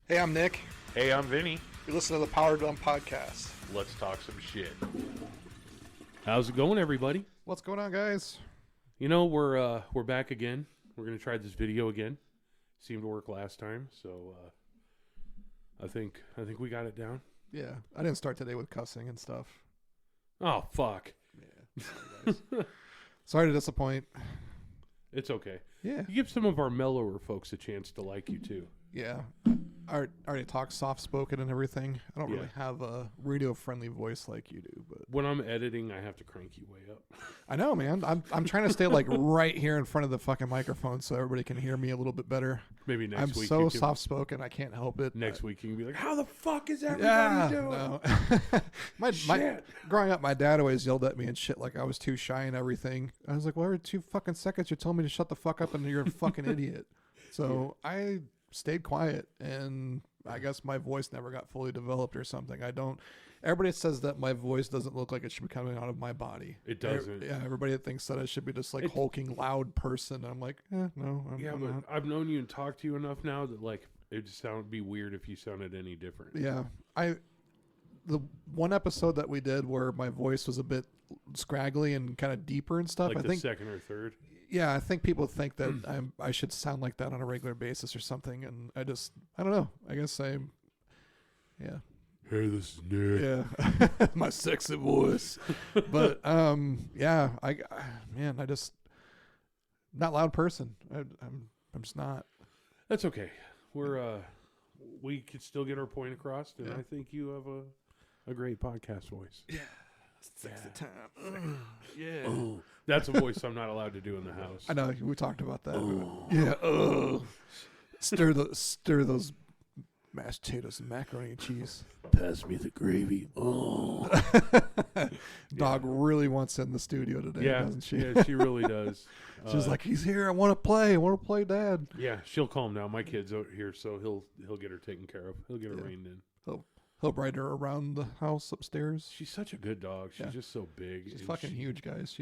Hey, I'm Nick. Hey, I'm Vinnie. You listen to the Power Dump Podcast. Let's talk some shit. How's it going, everybody? What's going on, guys? You know, we're back again. We're gonna try this video again. Seemed to work last time, so I think we got it down. Yeah, I didn't start today with cussing and stuff. Oh fuck! Yeah, sorry, guys. Sorry to disappoint. It's okay. Yeah, You give some of our mellower folks a chance to like you too. yeah. I already talk soft spoken and everything. I don't really have a radio friendly voice like you do, but When I'm editing, I have to crank you way up. I know, man. I'm trying to stay like right here in front of the fucking microphone so everybody can hear me a little bit better. Maybe next I'm week. so you can, soft spoken, I can't help it. Next week you can be like, "How the fuck is everybody Yeah, doing?" no. my growing up, my dad always yelled at me and shit like I was too shy and everything. I was like, well, every 2 fucking seconds you told me to shut the fuck up and you're a fucking idiot. So I stayed quiet, and I guess my voice never got fully developed or something. Everybody says that my voice doesn't look like it should be coming out of my body. It doesn't. Yeah, everybody thinks that I should be this like hulking loud person. I'm like, no, I'm but not. I've known you and talked to you enough now that like it'd be weird if you sounded any different. Yeah, the one episode that we did where my voice was a bit scraggly and kind of deeper and stuff. Like I the think second or third. Yeah, I think people think that I should sound like that on a regular basis or something, and I don't know. I guess yeah, Hey, this is Nick. yeah, my sexy voice. But yeah, I just not a loud person. I'm just not. That's okay. We could still get our point across, and Yeah. I think you have a great podcast voice. Yeah, sexy time. Yeah. Oh, that's a voice I'm not allowed to do in the house. I know we talked about that. Oh. Yeah. Stir those mashed potatoes and macaroni and cheese. Pass me the gravy. Oh. Dog really wants in the studio today, Yeah, doesn't she? yeah, she really does. She's like, he's here. I want to play, Dad. Yeah, she'll calm down. My kid's out here, so he'll get her taken care of. He'll get her reined in. He'll ride her around the house upstairs. She's such a good dog. She's just so big. She's and fucking huge, guys.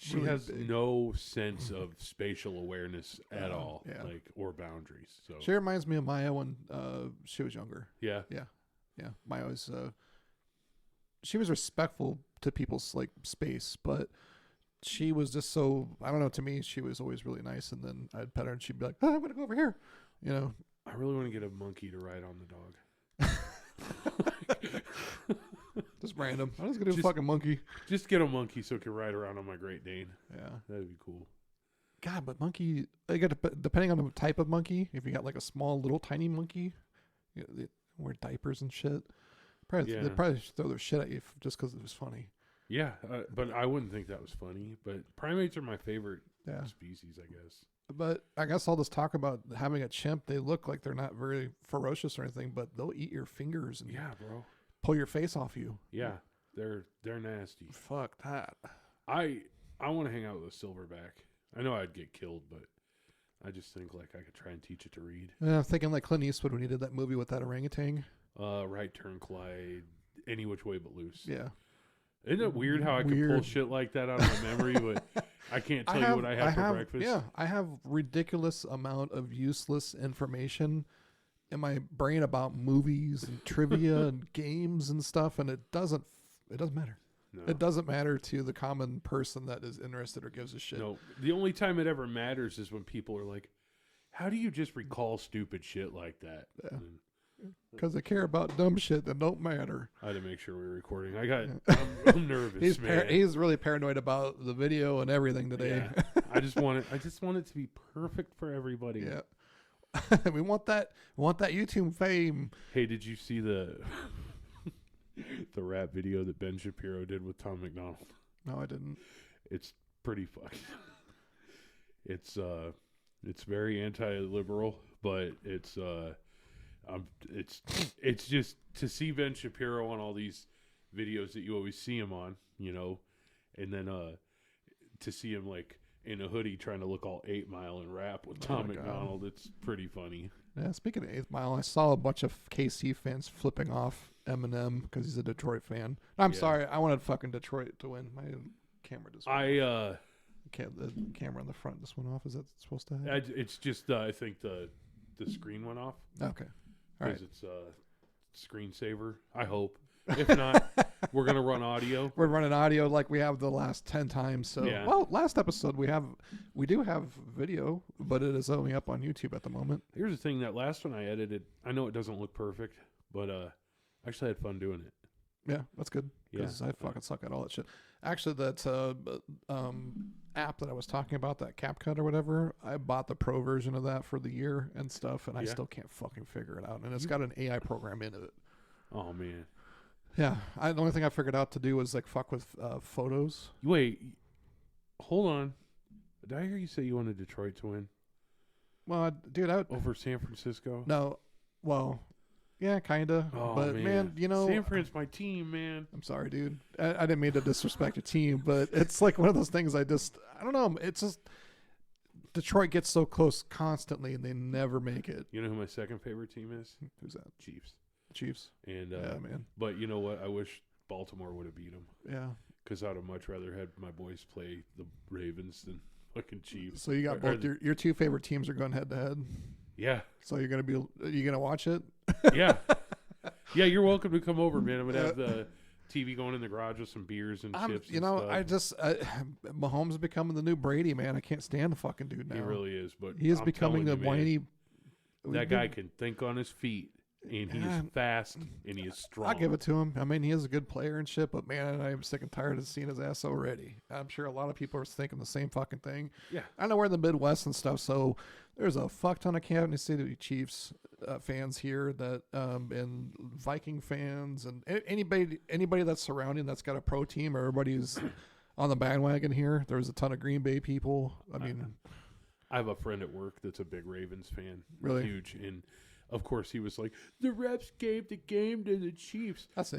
She really has big. no sense of spatial awareness at all, yeah. or boundaries. So She reminds me of Maya when she was younger. yeah, Yeah, Maya was. She was respectful to people's like space, but she was just so, I don't know. To me, she was always really nice. And then I'd pet her, and she'd be like, "Oh, I'm gonna go over here," you know. I really want to get a monkey to ride on the dog. Just random. I'm just gonna do a fucking monkey. Just get a monkey so it can ride around on my Great Dane. Yeah. That'd be cool. God, but monkey, depending on the type of monkey, if you got like a small, little, tiny monkey, they wear diapers and shit. They'd probably throw their shit at you just because it was funny. Yeah, but I wouldn't think that was funny. But primates are my favorite Yeah. species, I guess. But I guess all this talk about having a chimp, they look like they're not very ferocious or anything, but they'll eat your fingers and Yeah, bro. pull your face off you. Yeah, they're nasty. Fuck that. I want to hang out with a silverback. I know I'd get killed, but I just think like I could try and teach it to read. I'm thinking like Clint Eastwood when he did that movie with that orangutan. Right turn, Clyde, any which way but loose. Yeah. Isn't it weird how I can pull shit like that out of my memory, but I can't tell you what I had for breakfast? Yeah, I have ridiculous amount of useless information in my brain about movies and trivia and games and stuff, and it doesn't matter. No. It doesn't matter to the common person that is interested or gives a shit. No, the only time it ever matters is when people are like, "How do you just recall stupid shit like that?" Yeah. Because they care about dumb shit that don't matter. I had to make sure we were recording. I'm nervous, man. He's really paranoid about the video and everything today. Yeah. I just want it to be perfect for everybody. Yeah. We want that YouTube fame. Hey, did you see the rap video that Ben Shapiro did with Tom McDonald? No, I didn't. It's pretty fucking. It's very anti-liberal, but it's just to see Ben Shapiro on all these videos that you always see him on, you know, and then to see him like in a hoodie trying to look all 8 Mile and rap with Tom McDonald, it's pretty funny. Yeah, speaking of 8 Mile, I saw a bunch of KC fans flipping off Eminem because he's a Detroit fan. I'm sorry, I wanted fucking Detroit to win. My camera just went off. The camera on the front just went off. Is that supposed to happen? It's just I think the screen went off. Okay. All because right. it's screensaver. I hope. If not, we're gonna run audio. We're running audio like we have the last 10 times. So, Yeah. well, last episode we do have video, but it is only up on YouTube at the moment. Here's the thing: that last one I edited, I know it doesn't look perfect, but I actually had fun doing it. Yeah, that's good because I fucking suck at all that shit. Actually, that app that I was talking about, that CapCut or whatever, I bought the pro version of that for the year and stuff, and I still can't fucking figure it out. And it's got an AI program in it. Oh man. Yeah, the only thing I figured out to do was like fuck with photos. Wait, hold on. Did I hear you say you wanted Detroit to win Well, dude, over San Francisco? no, well, yeah, kinda. Oh, but man, you know, San Fran's my team, man. I'm sorry, dude. I didn't mean to disrespect your team, but it's like one of those things. I don't know. It's just Detroit gets so close constantly, and they never make it. You know who my second favorite team is? Who's that? Chiefs. Chiefs. And Yeah, man. But you know what? I wish Baltimore would have beat them Yeah. because I'd have much rather had my boys play the Ravens than fucking Chiefs. So you got both your two favorite teams are going head to head. Yeah. So are you gonna watch it? Yeah. Yeah, you're welcome to come over, man. I'm gonna have the TV going in the garage with some beers and chips. You know, Mahomes is becoming the new Brady, man. I can't stand the fucking dude now. He really is, but He is I'm becoming the telling you, man, whiny. That guy can think on his feet, and he is fast, and he is strong. I'll give it to him. I mean, he is a good player and shit, but man, I am sick and tired of seeing his ass already. I'm sure a lot of people are thinking the same fucking thing. Yeah. I know we're in the Midwest and stuff, so there's a fuck ton of Kansas City Chiefs fans here that and Viking fans and anybody that's surrounding that's got a pro team. Everybody's on the bandwagon here. There's a ton of Green Bay people. I mean, I have a friend at work that's a big Ravens fan. Really? Huge. And, of course, he was like, the refs gave the game to the Chiefs. that's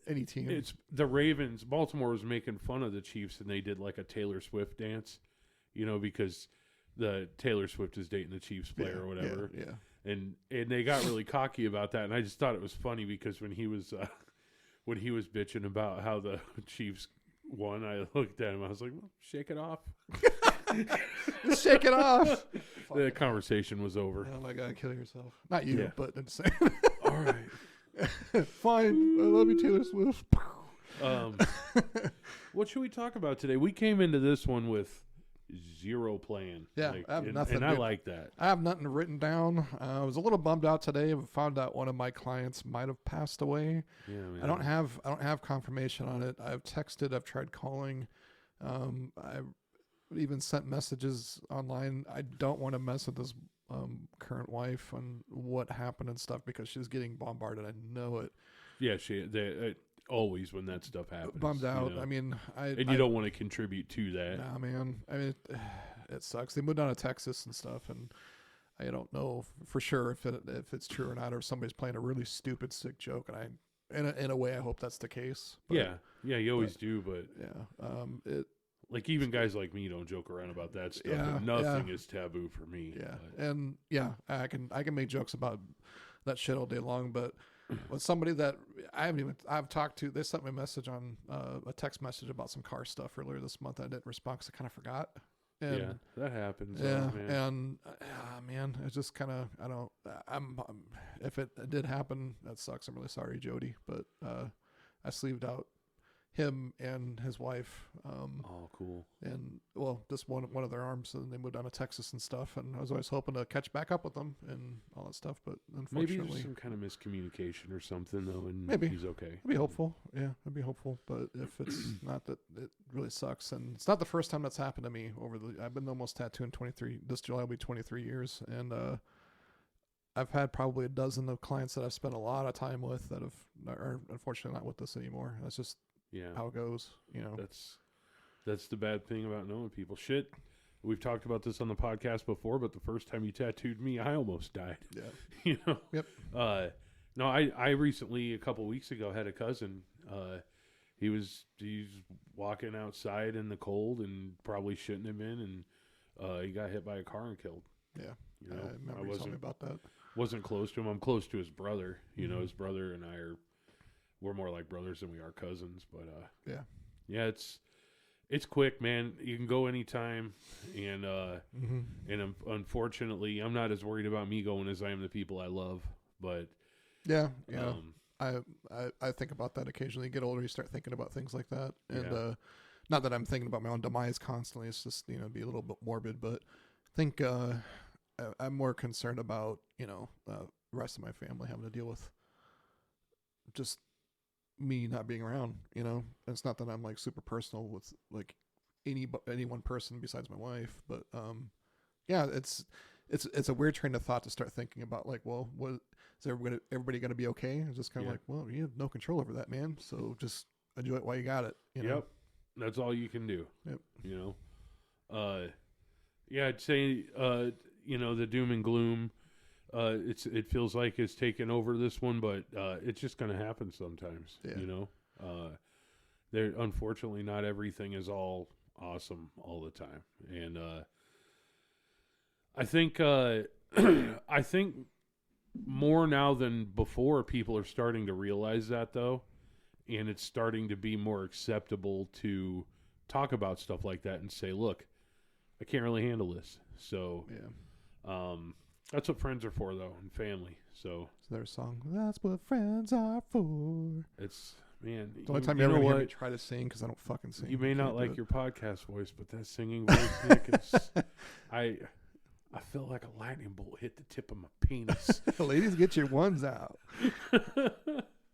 any team. It's the Ravens. Baltimore was making fun of the Chiefs, and they did like a Taylor Swift dance, because the Taylor Swift is dating the Chiefs player or whatever. Yeah. And they got really cocky about that, and I just thought it was funny because when he was bitching about how the Chiefs won, I looked at him. I was like, well, shake it off. Just shake it off. The conversation was over. Oh my God, kill yourself. Not you, Yeah. but I'm saying. All right. Fine. I love you, Taylor Swift. What should we talk about today? We came into this one with zero plan. Yeah, I have nothing. And I like that. I have nothing written down. I was a little bummed out today. I found out one of my clients might have passed away. Yeah, man. I don't have confirmation on it. I've texted. I've tried calling. I've even sent messages online. I don't want to mess with this current wife on what happened and stuff because she's getting bombarded. I know it. Yeah, always when that stuff happens. Bummed out. I mean, you don't want to contribute to that. Nah, man. I mean, it sucks. They moved down to Texas and stuff, and I don't know for sure if it's true or not, or if somebody's playing a really stupid, sick joke. And in a way, I hope that's the case. But, yeah, you always do, but yeah, like even guys like me don't joke around about that stuff. Yeah, and nothing is taboo for me. yeah, but. and yeah, I can make jokes about that shit all day long, but. With somebody that I've talked to, they sent me a message on a text message about some car stuff earlier this month. I didn't respond because I kind of forgot. And, Yeah, that happens. Yeah, man. and man, it's just kind of I'm if it did happen, that sucks. I'm really sorry, Jody, but I sleeved out him and his wife. Oh, cool. And well, just one of their arms, and they moved down to Texas and stuff. And I was always hoping to catch back up with them and all that stuff, but Maybe unfortunately, there's some kind of miscommunication or something though, and Maybe. he's okay. I'd be hopeful. Yeah, I'd be hopeful. But if it's not, that it really sucks. And it's not the first time that's happened to me I've been almost tattooing 23, this July will be 23 years. And, I've had probably a dozen of clients that I've spent a lot of time with that are unfortunately not with us anymore. That's just how it goes, That's the bad thing about knowing people. Shit. We've talked about this on the podcast before, but the first time you tattooed me, I almost died. Yeah. Yep. No, I recently, a couple weeks ago, had a cousin. He's walking outside in the cold and probably shouldn't have been, and he got hit by a car and killed. Yeah. You know, I remember you telling me about that. Wasn't close to him. I'm close to his brother. His brother and I we're more like brothers than we are cousins. But yeah, it's quick, man. You can go anytime, and and unfortunately, I'm not as worried about me going as I am the people I love. But Yeah. I think about that occasionally. You get older, you start thinking about things like that, and not that I'm thinking about my own demise constantly. It's just be a little bit morbid, but I think I'm more concerned about the rest of my family having to deal with just me not being around. It's not that I'm like super personal with like any one person besides my wife, but it's a weird train of thought to start thinking about, like, well, what is everybody going to be okay? And just kind of like, well, you have no control over that, man. So just enjoy it while you got it. Yep. That's all you can do. Yep. I'd say, the doom and gloom, it feels like it's taken over this one, but it's just going to happen sometimes. Yeah. There, unfortunately, not everything is all awesome all the time. And I think more now than before, people are starting to realize that, though, and it's starting to be more acceptable to talk about stuff like that and say, look, I can't really handle this. So that's what friends are for, though, and family. So it's their song. That's what friends are for. It's, man. The only time you ever hear me try to sing, because I don't fucking sing. You may not like your podcast voice, but that singing voice, Nick, is... I feel like a lightning bolt hit the tip of my penis. Ladies, get your ones out.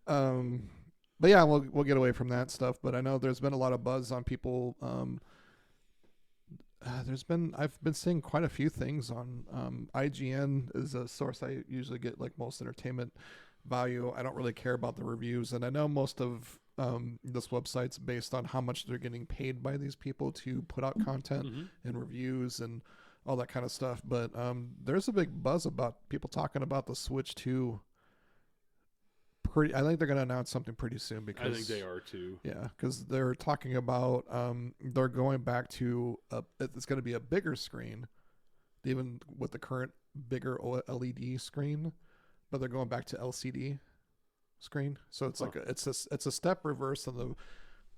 But yeah, we'll get away from that stuff. But I know there's been a lot of buzz on people. I've been seeing quite a few things on IGN is a source I usually get like most entertainment value. I don't really care about the reviews, and I know most of this website's based on how much they're getting paid by these people to put out content and reviews and all that kind of stuff. But there's a big buzz about people talking about the Switch 2. I think they're going to announce something pretty soon, because I think they are too. Yeah, because they're talking about they're going back to it's going to be a bigger screen, even with the current bigger LED screen, but they're going back to LCD screen. So it's like it's a step reverse in the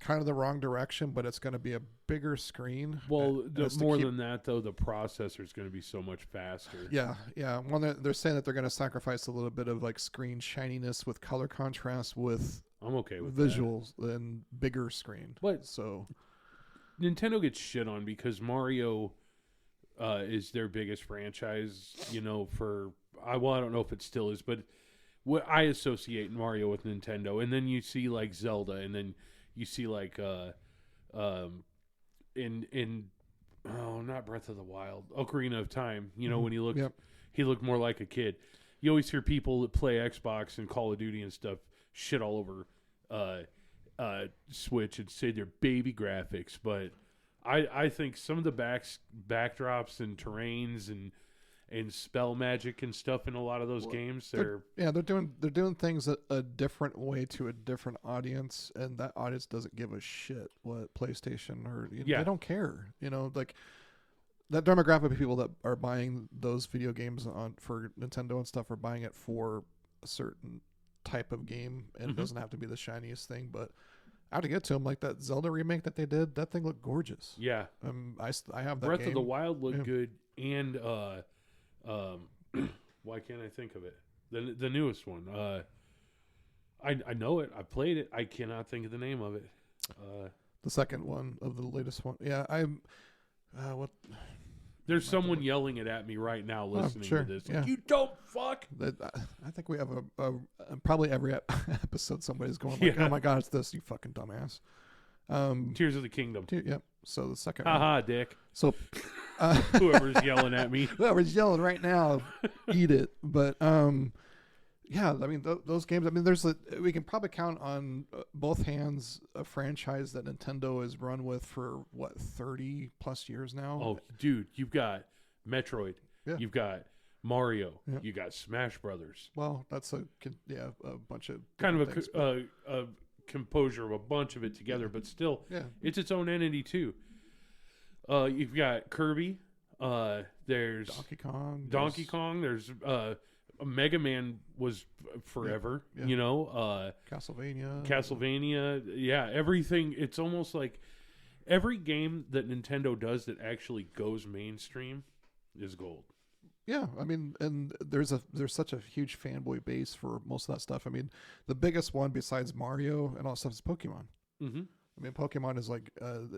kind of the wrong direction, but it's going to be a bigger screen. Well, than that, though, the processor is going to be so much faster. Yeah. Well, they're saying that they're going to sacrifice a little bit of like screen shininess with color contrast with I'm okay with visuals and bigger screen. But so Nintendo gets shit on because Mario is their biggest franchise. I don't know if it still is, but what I associate Mario with Nintendo, and then you see like Zelda, and then you see like not Breath of the Wild, Ocarina of Time. When he looked more like a kid. You always hear people that play Xbox and Call of Duty and stuff shit all over Switch and say they're baby graphics, but I think some of the backdrops and terrains and spell magic and stuff in a lot of those games. They're doing things a different way to a different audience, and that audience doesn't give a shit what PlayStation or they don't care. Like that demographic of people that are buying those video games for Nintendo and stuff are buying it for a certain type of game, and it doesn't have to be the shiniest thing. But I have to get to them, like that Zelda remake that they did. That thing looked gorgeous. Yeah, I have that. Breath game. of the Wild looked good, and why can't I think of it? The newest one. I know it. I played it. I cannot think of the name of it. The second one of the latest one. Yeah, what? There's someone yelling it at me right now listening to this. Like, yeah. You don't fuck. I think we have probably every episode somebody's going like, oh my God, it's this, you fucking dumbass. Tears of the Kingdom. Yep. So the second one. Dick. So whoever's yelling at me. Whoever's yelling right now, eat it. But yeah, I mean those games. I mean, we can probably count on both hands a franchise that Nintendo has run with for 30 plus years now. Oh, dude, you've got Metroid. Yeah. You've got Mario. Yeah. You got Smash Brothers. Well, that's a bunch of kind of a composure of a bunch of it together, but still, it's its own entity too. You've got Kirby. There's Donkey Kong. There's Mega Man was forever. Yeah. Castlevania. Yeah, everything. It's almost like every game that Nintendo does that actually goes mainstream is gold. Yeah, I mean, and there's such a huge fanboy base for most of that stuff. I mean, the biggest one besides Mario and all that stuff is Pokemon. Mm-hmm. I mean, Pokemon is like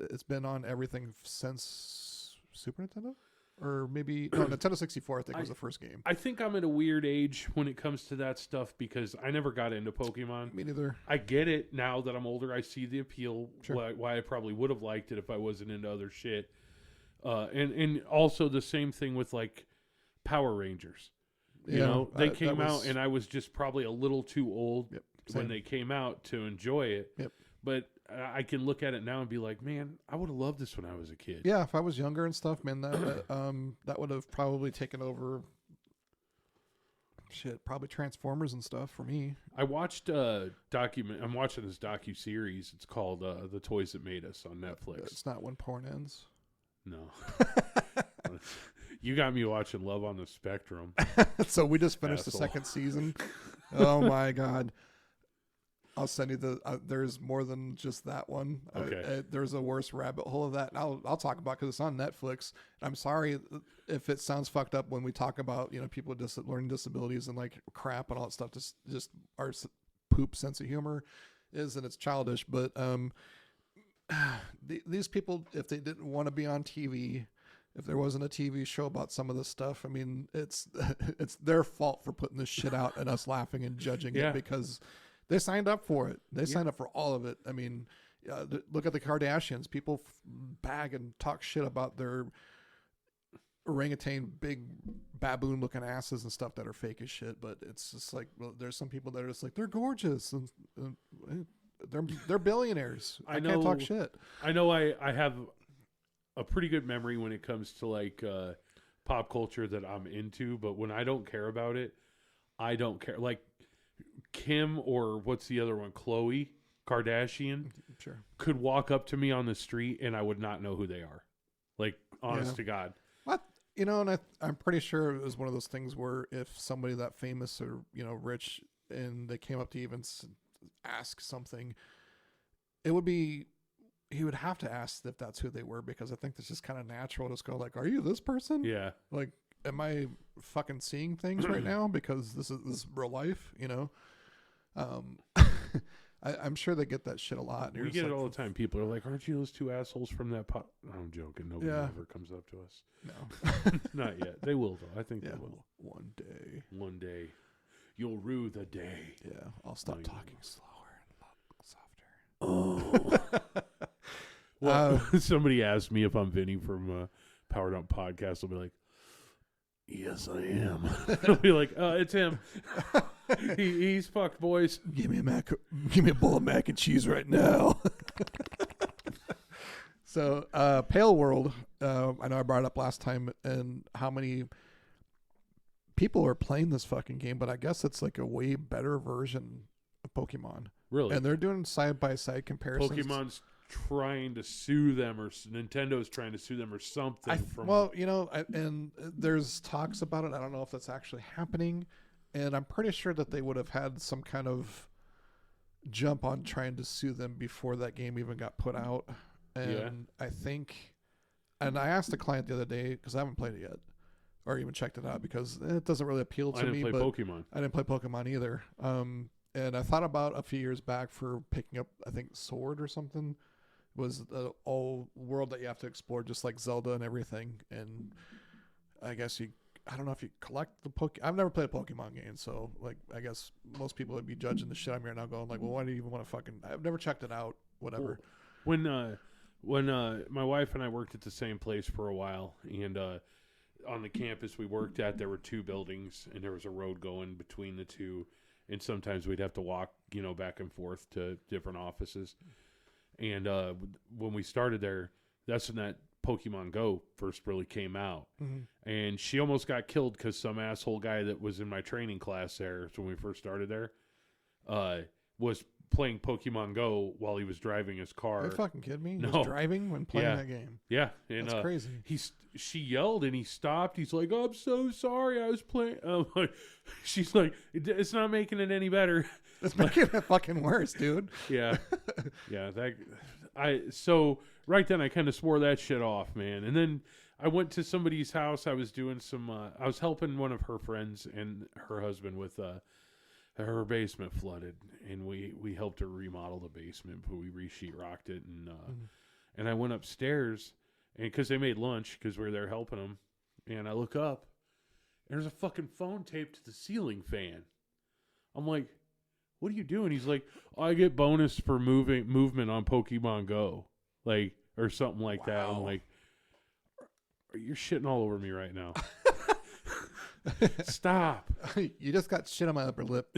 it's been on everything since Super Nintendo, or maybe no, Nintendo 64. I think was the first game. I think I'm at a weird age when it comes to that stuff because I never got into Pokemon. Me neither. I get it now that I'm older. I see the appeal. Sure. Why I probably would have liked it if I wasn't into other shit. And also the same thing with like Power Rangers. You know, they came out and I was just probably a little too old when they came out to enjoy it. Yep. But I can look at it now and be like, man, I would have loved this when I was a kid. Yeah, if I was younger and stuff, man, that would have probably taken over. Shit, probably Transformers and stuff for me. I watched I'm watching this docu-series. It's called The Toys That Made Us on Netflix. It's not When Porn Ends. No. You got me watching Love on the Spectrum. So we just finished Asshole. the second season. Oh my God. I'll send you there's more than just that one. Okay. There's a worse rabbit hole of that. And I'll talk about because it's on Netflix. I'm sorry if it sounds fucked up when we talk about, people with learning disabilities and like crap and all that stuff. Just our poop sense of humor is, and it's childish. But these people, if they didn't want to be on TV, if there wasn't a TV show about some of this stuff, I mean, it's their fault for putting this shit out and us laughing and judging it because they signed up for it. They signed up for all of it. I mean, look at the Kardashians. People bag and talk shit about their orangutan, big baboon-looking asses and stuff that are fake as shit. But it's just like, well, there's some people that are just like, they're gorgeous and they're billionaires. I can't talk shit. I know I have a pretty good memory when it comes to like pop culture that I'm into, but when I don't care about it, I don't care. Like Kim or what's the other one, Khloe Kardashian, could walk up to me on the street and I would not know who they are. Like, honest to God. What? And I'm pretty sure it was one of those things where if somebody that famous or rich and they came up to you and ask something, it would be. He would have to ask if that's who they were because I think it's just kind of natural to just go like, "Are you this person?" Yeah. Like, am I fucking seeing things right now because this is real life? I'm sure they get that shit a lot. We get it all the time. People are like, "Aren't you those two assholes from that pop?" I'm joking. Nobody ever comes up to us. No, not yet. They will though. I think they will. One day. One day, you'll rue the day. Yeah, I'll stop talking slower and softer. Oh. Well, somebody asked me if I'm Vinny from Powered Up Podcast. I'll be like, yes, I am. I'll be like, it's him. He's fucked, boys. Give me a bowl of mac and cheese right now. So, Pale World, I know I brought it up last time, and how many people are playing this fucking game, but I guess it's like a way better version of Pokemon. Really? And they're doing side-by-side comparisons. Pokemon's trying to sue them, or Nintendo's trying to sue them, or something. And there's talks about it. I don't know if that's actually happening, and I'm pretty sure that they would have had some kind of jump on trying to sue them before that game even got put out. And I think, and I asked the client the other day because I haven't played it yet, or even checked it out because it doesn't really appeal to me. I didn't play Pokemon. I didn't play Pokemon either. And I thought about a few years back for picking up, I think, Sword or something. It was the whole world that you have to explore, just like Zelda and everything. And I guess I don't know if you collect the I've never played a Pokemon game, so like I guess most people would be judging the shit I'm here now, going like, well, why do you even want to fucking? I've never checked it out. Whatever. When my wife and I worked at the same place for a while, and on the campus we worked at, there were two buildings, and there was a road going between the two. And sometimes we'd have to walk, back and forth to different offices. And when we started there, that's when that Pokemon Go first really came out. Mm-hmm. And she almost got killed because some asshole guy that was in my training class there, when we first started there, was playing Pokemon Go while he was driving his car. Are you fucking kidding me? No. He was driving when playing that game. Yeah. And, that's crazy. She yelled and he stopped. He's like, "I'm so sorry. I was playing." She's like, "It's not making it any better. It's making it fucking worse, dude." Yeah. Yeah. So right then I kind of swore that shit off, man. And then I went to somebody's house. I was doing some. I was helping one of her friends and her husband with her basement flooded, and we helped her remodel the basement. But we re-sheetrocked it, and I went upstairs, and because they made lunch, because we were there helping them, and I look up, and there's a fucking phone taped to the ceiling fan. I'm like, what are you doing? He's like, oh, I get bonus for movement on Pokemon Go, like, or something like that. I'm like, you're shitting all over me right now. Stop. You just got shit on my upper lip.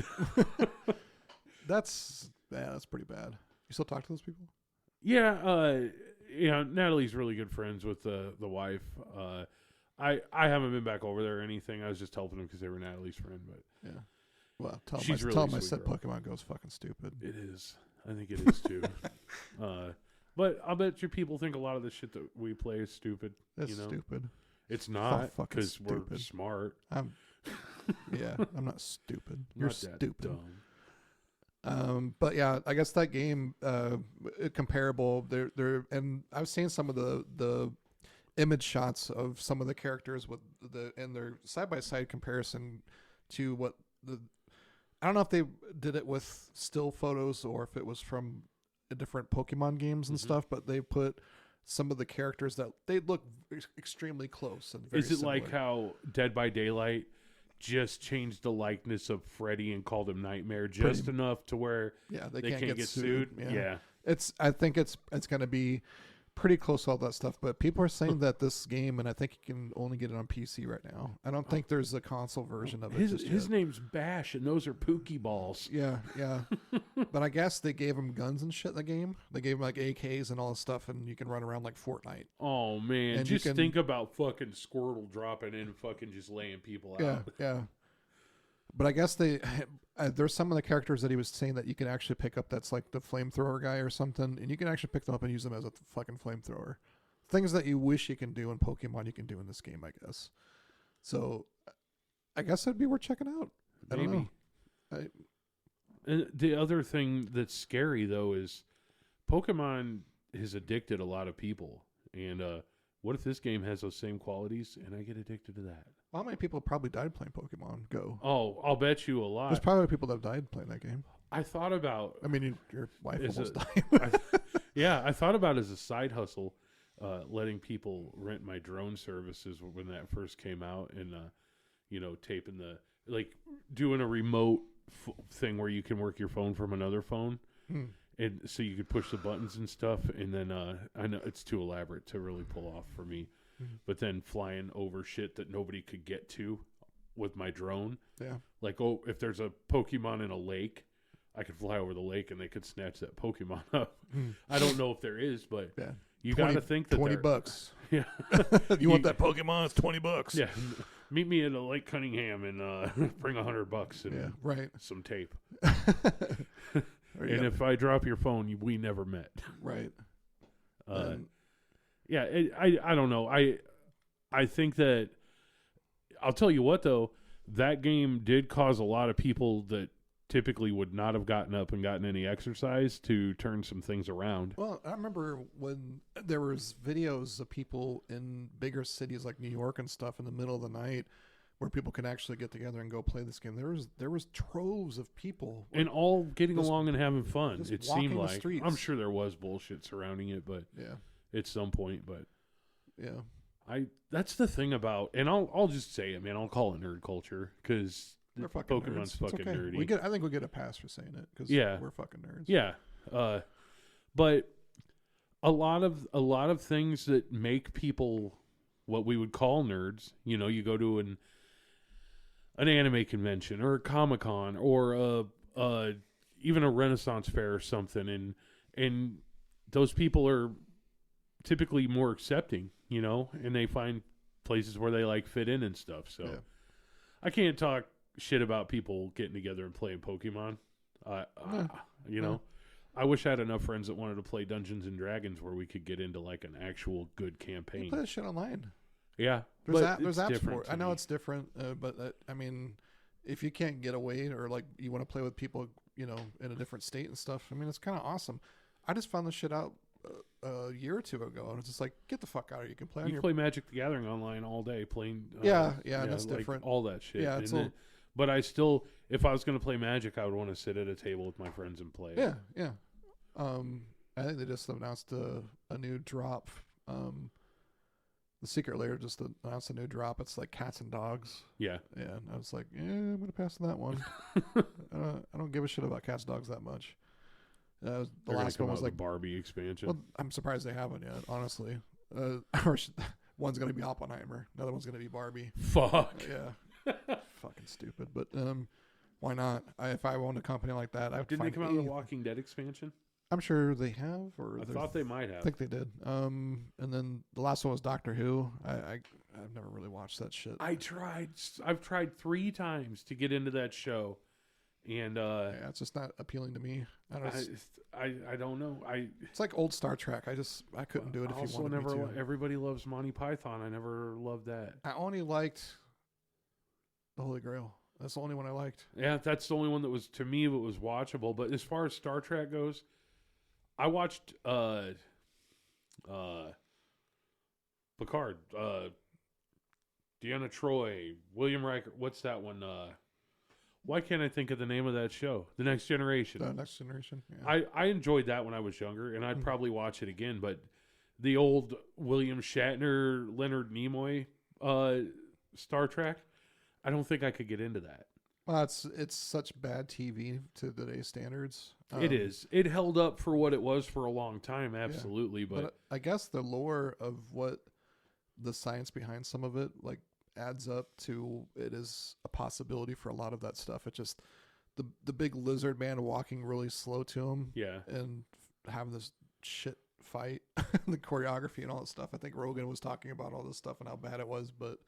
That's pretty bad. You still talk to those people? Yeah, Natalie's really good friends with the wife. I haven't been back over there or anything. I was just helping them because they were Natalie's friend. But yeah, well, tell really them I said Pokemon Go's fucking stupid. It is. I think it is too. But I'll bet you people think a lot of the shit that we play is stupid. It's stupid. It's not because we're smart. I'm not stupid. You're not that stupid. Dumb. But yeah, I guess that game comparable. They're and I've seen some of the image shots of some of the characters with and their side by side comparison to what I don't know if they did it with still photos or if it was from different Pokemon games and stuff, but they put some of the characters that they look extremely close and very Is it similar. like how Dead by Daylight just changed the likeness of Freddy and called him Nightmare just enough to where they can't get sued? Yeah. I think it's going to be pretty close to all that stuff, but people are saying that this game, and I think you can only get it on PC right now. I don't think there's a console version of it. His name's Bash, and those are Pokeballs. Yeah. But I guess they gave him guns and shit in the game. They gave him like AKs and all this stuff, and you can run around like Fortnite. Oh man, and just think about fucking Squirtle dropping in and fucking just laying people out. Yeah. But I guess there's some of the characters that he was saying that you can actually pick up that's like the flamethrower guy or something, and you can actually pick them up and use them as a fucking flamethrower. Things that you wish you can do in Pokemon, you can do in this game, I guess. So I guess it'd be worth checking out. Maybe. I don't know. And the other thing that's scary, though, is Pokemon has addicted a lot of people. And what if this game has those same qualities and I get addicted to that? How many people probably died playing Pokemon Go? Oh, I'll bet you a lot. There's probably people that have died playing that game. I thought about... I mean, your wife almost died. I thought about as a side hustle, letting people rent my drone services when that first came out and, taping doing a remote thing where you can work your phone from another phone. And so you could push the buttons and stuff. And then I know it's too elaborate to really pull off for me. But then flying over shit that nobody could get to with my drone. Yeah. Like, if there's a Pokemon in a lake, I could fly over the lake and they could snatch that Pokemon up. I don't know if there is, but you got to think that $20. Yeah. You want that Pokemon? It's $20. Yeah. Meet me at Lake Cunningham and bring $100 and some tape. And if I drop your phone, we never met. Right. I don't know. I think that I'll tell you what though, that game did cause a lot of people that typically would not have gotten up and gotten any exercise to turn some things around. Well, I remember when there was videos of people in bigger cities like New York and stuff in the middle of the night where people can actually get together and go play this game. There was troves of people and all getting along and having fun. It seemed like streets. I'm sure there was bullshit surrounding it, but at some point, but that's the thing about, and I'll just say it, man. I'll call it nerd culture because Pokemon's fucking nerdy. I think we get a pass for saying it because we're fucking nerds. Yeah, but a lot of things that make people what we would call nerds. You go to an anime convention or a Comic-Con or even a Renaissance fair or something, and those people are typically more accepting, and they find places where they fit in and stuff. So I can't talk shit about people getting together and playing Pokemon. I wish I had enough friends that wanted to play Dungeons and Dragons where we could get into an actual good campaign. You play that shit online. Yeah. There's apps for it. I know it's different, but I mean, if you can't get away or you want to play with people, in a different state and stuff, I mean, it's kind of awesome. I just found this shit out a year or two ago, and it's just like, get the fuck out of here. You can play on You your play Magic the Gathering online all day, playing. Yeah, that's like different. All that shit. Yeah, it's And but I still, if I was going to play Magic, I would want to sit at a table with my friends and play. Yeah. I think they just announced a new drop. The Secret Lair just announced a new drop. It's like cats and dogs. Yeah. Yeah, and I was like, yeah, I'm gonna pass on that one. I don't give a shit about cats and dogs that much. The They're last come one was out with like the Barbie expansion. Well, I'm surprised they haven't yet, honestly. One's gonna be Oppenheimer. Another one's gonna be Barbie. Fuck. Yeah. Fucking stupid. But why not? If I owned a company like that, I would Didn't they find come out with the Walking Dead expansion? I'm sure they have. Or I thought they might have. I think they did. And then the last one was Doctor Who. I've never really watched that shit. I've tried 3 times to get into that show, and Yeah, it's just not appealing to me. I don't know. It's like old Star Trek. I couldn't do it if you wanted me to. Everybody loves Monty Python. I never loved that. I only liked the Holy Grail. That's the only one I liked. Yeah, that's the only one that was, to me, that was watchable. But as far as Star Trek goes, I watched Picard, Deanna Troi, William Riker. What's that one? Why can't I think of the name of that show? The Next Generation. The Next Generation. Yeah. I enjoyed that when I was younger, and I'd probably watch it again. But the old William Shatner, Leonard Nimoy Star Trek, I don't think I could get into that. Well, it's such bad TV to today's standards. It is. It held up for what it was for a long time, absolutely. Yeah. But I guess the lore of what the science behind some of it like adds up to it is a possibility for a lot of that stuff. It just the big lizard man walking really slow to him, yeah, and having this shit fight, the choreography and all that stuff. I think Rogan was talking about all this stuff and how bad it was, but.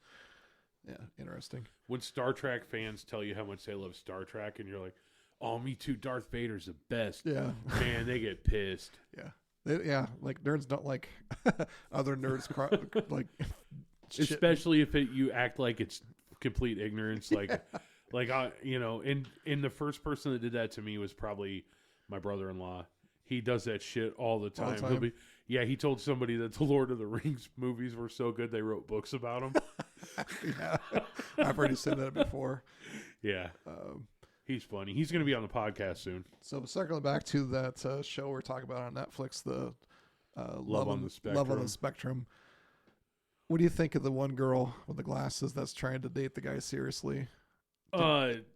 Yeah, interesting. When Star Trek fans tell you how much they love Star Trek, and you're like, "Oh, me too. Darth Vader's the best." Yeah, man, they get pissed. Yeah, like nerds don't like other nerds, like especially if you act like it's complete ignorance. Like, in the first person that did that to me was probably my brother-in-law. He does that shit all the time. He told somebody that the Lord of the Rings movies were so good they wrote books about them. Yeah, I've already said that before. Yeah, he's funny. He's going to be on the podcast soon. So circling back to that show we're talking about on Netflix, the Love on the Spectrum. Love on the Spectrum. What do you think of the one girl with the glasses that's trying to date the guy seriously? I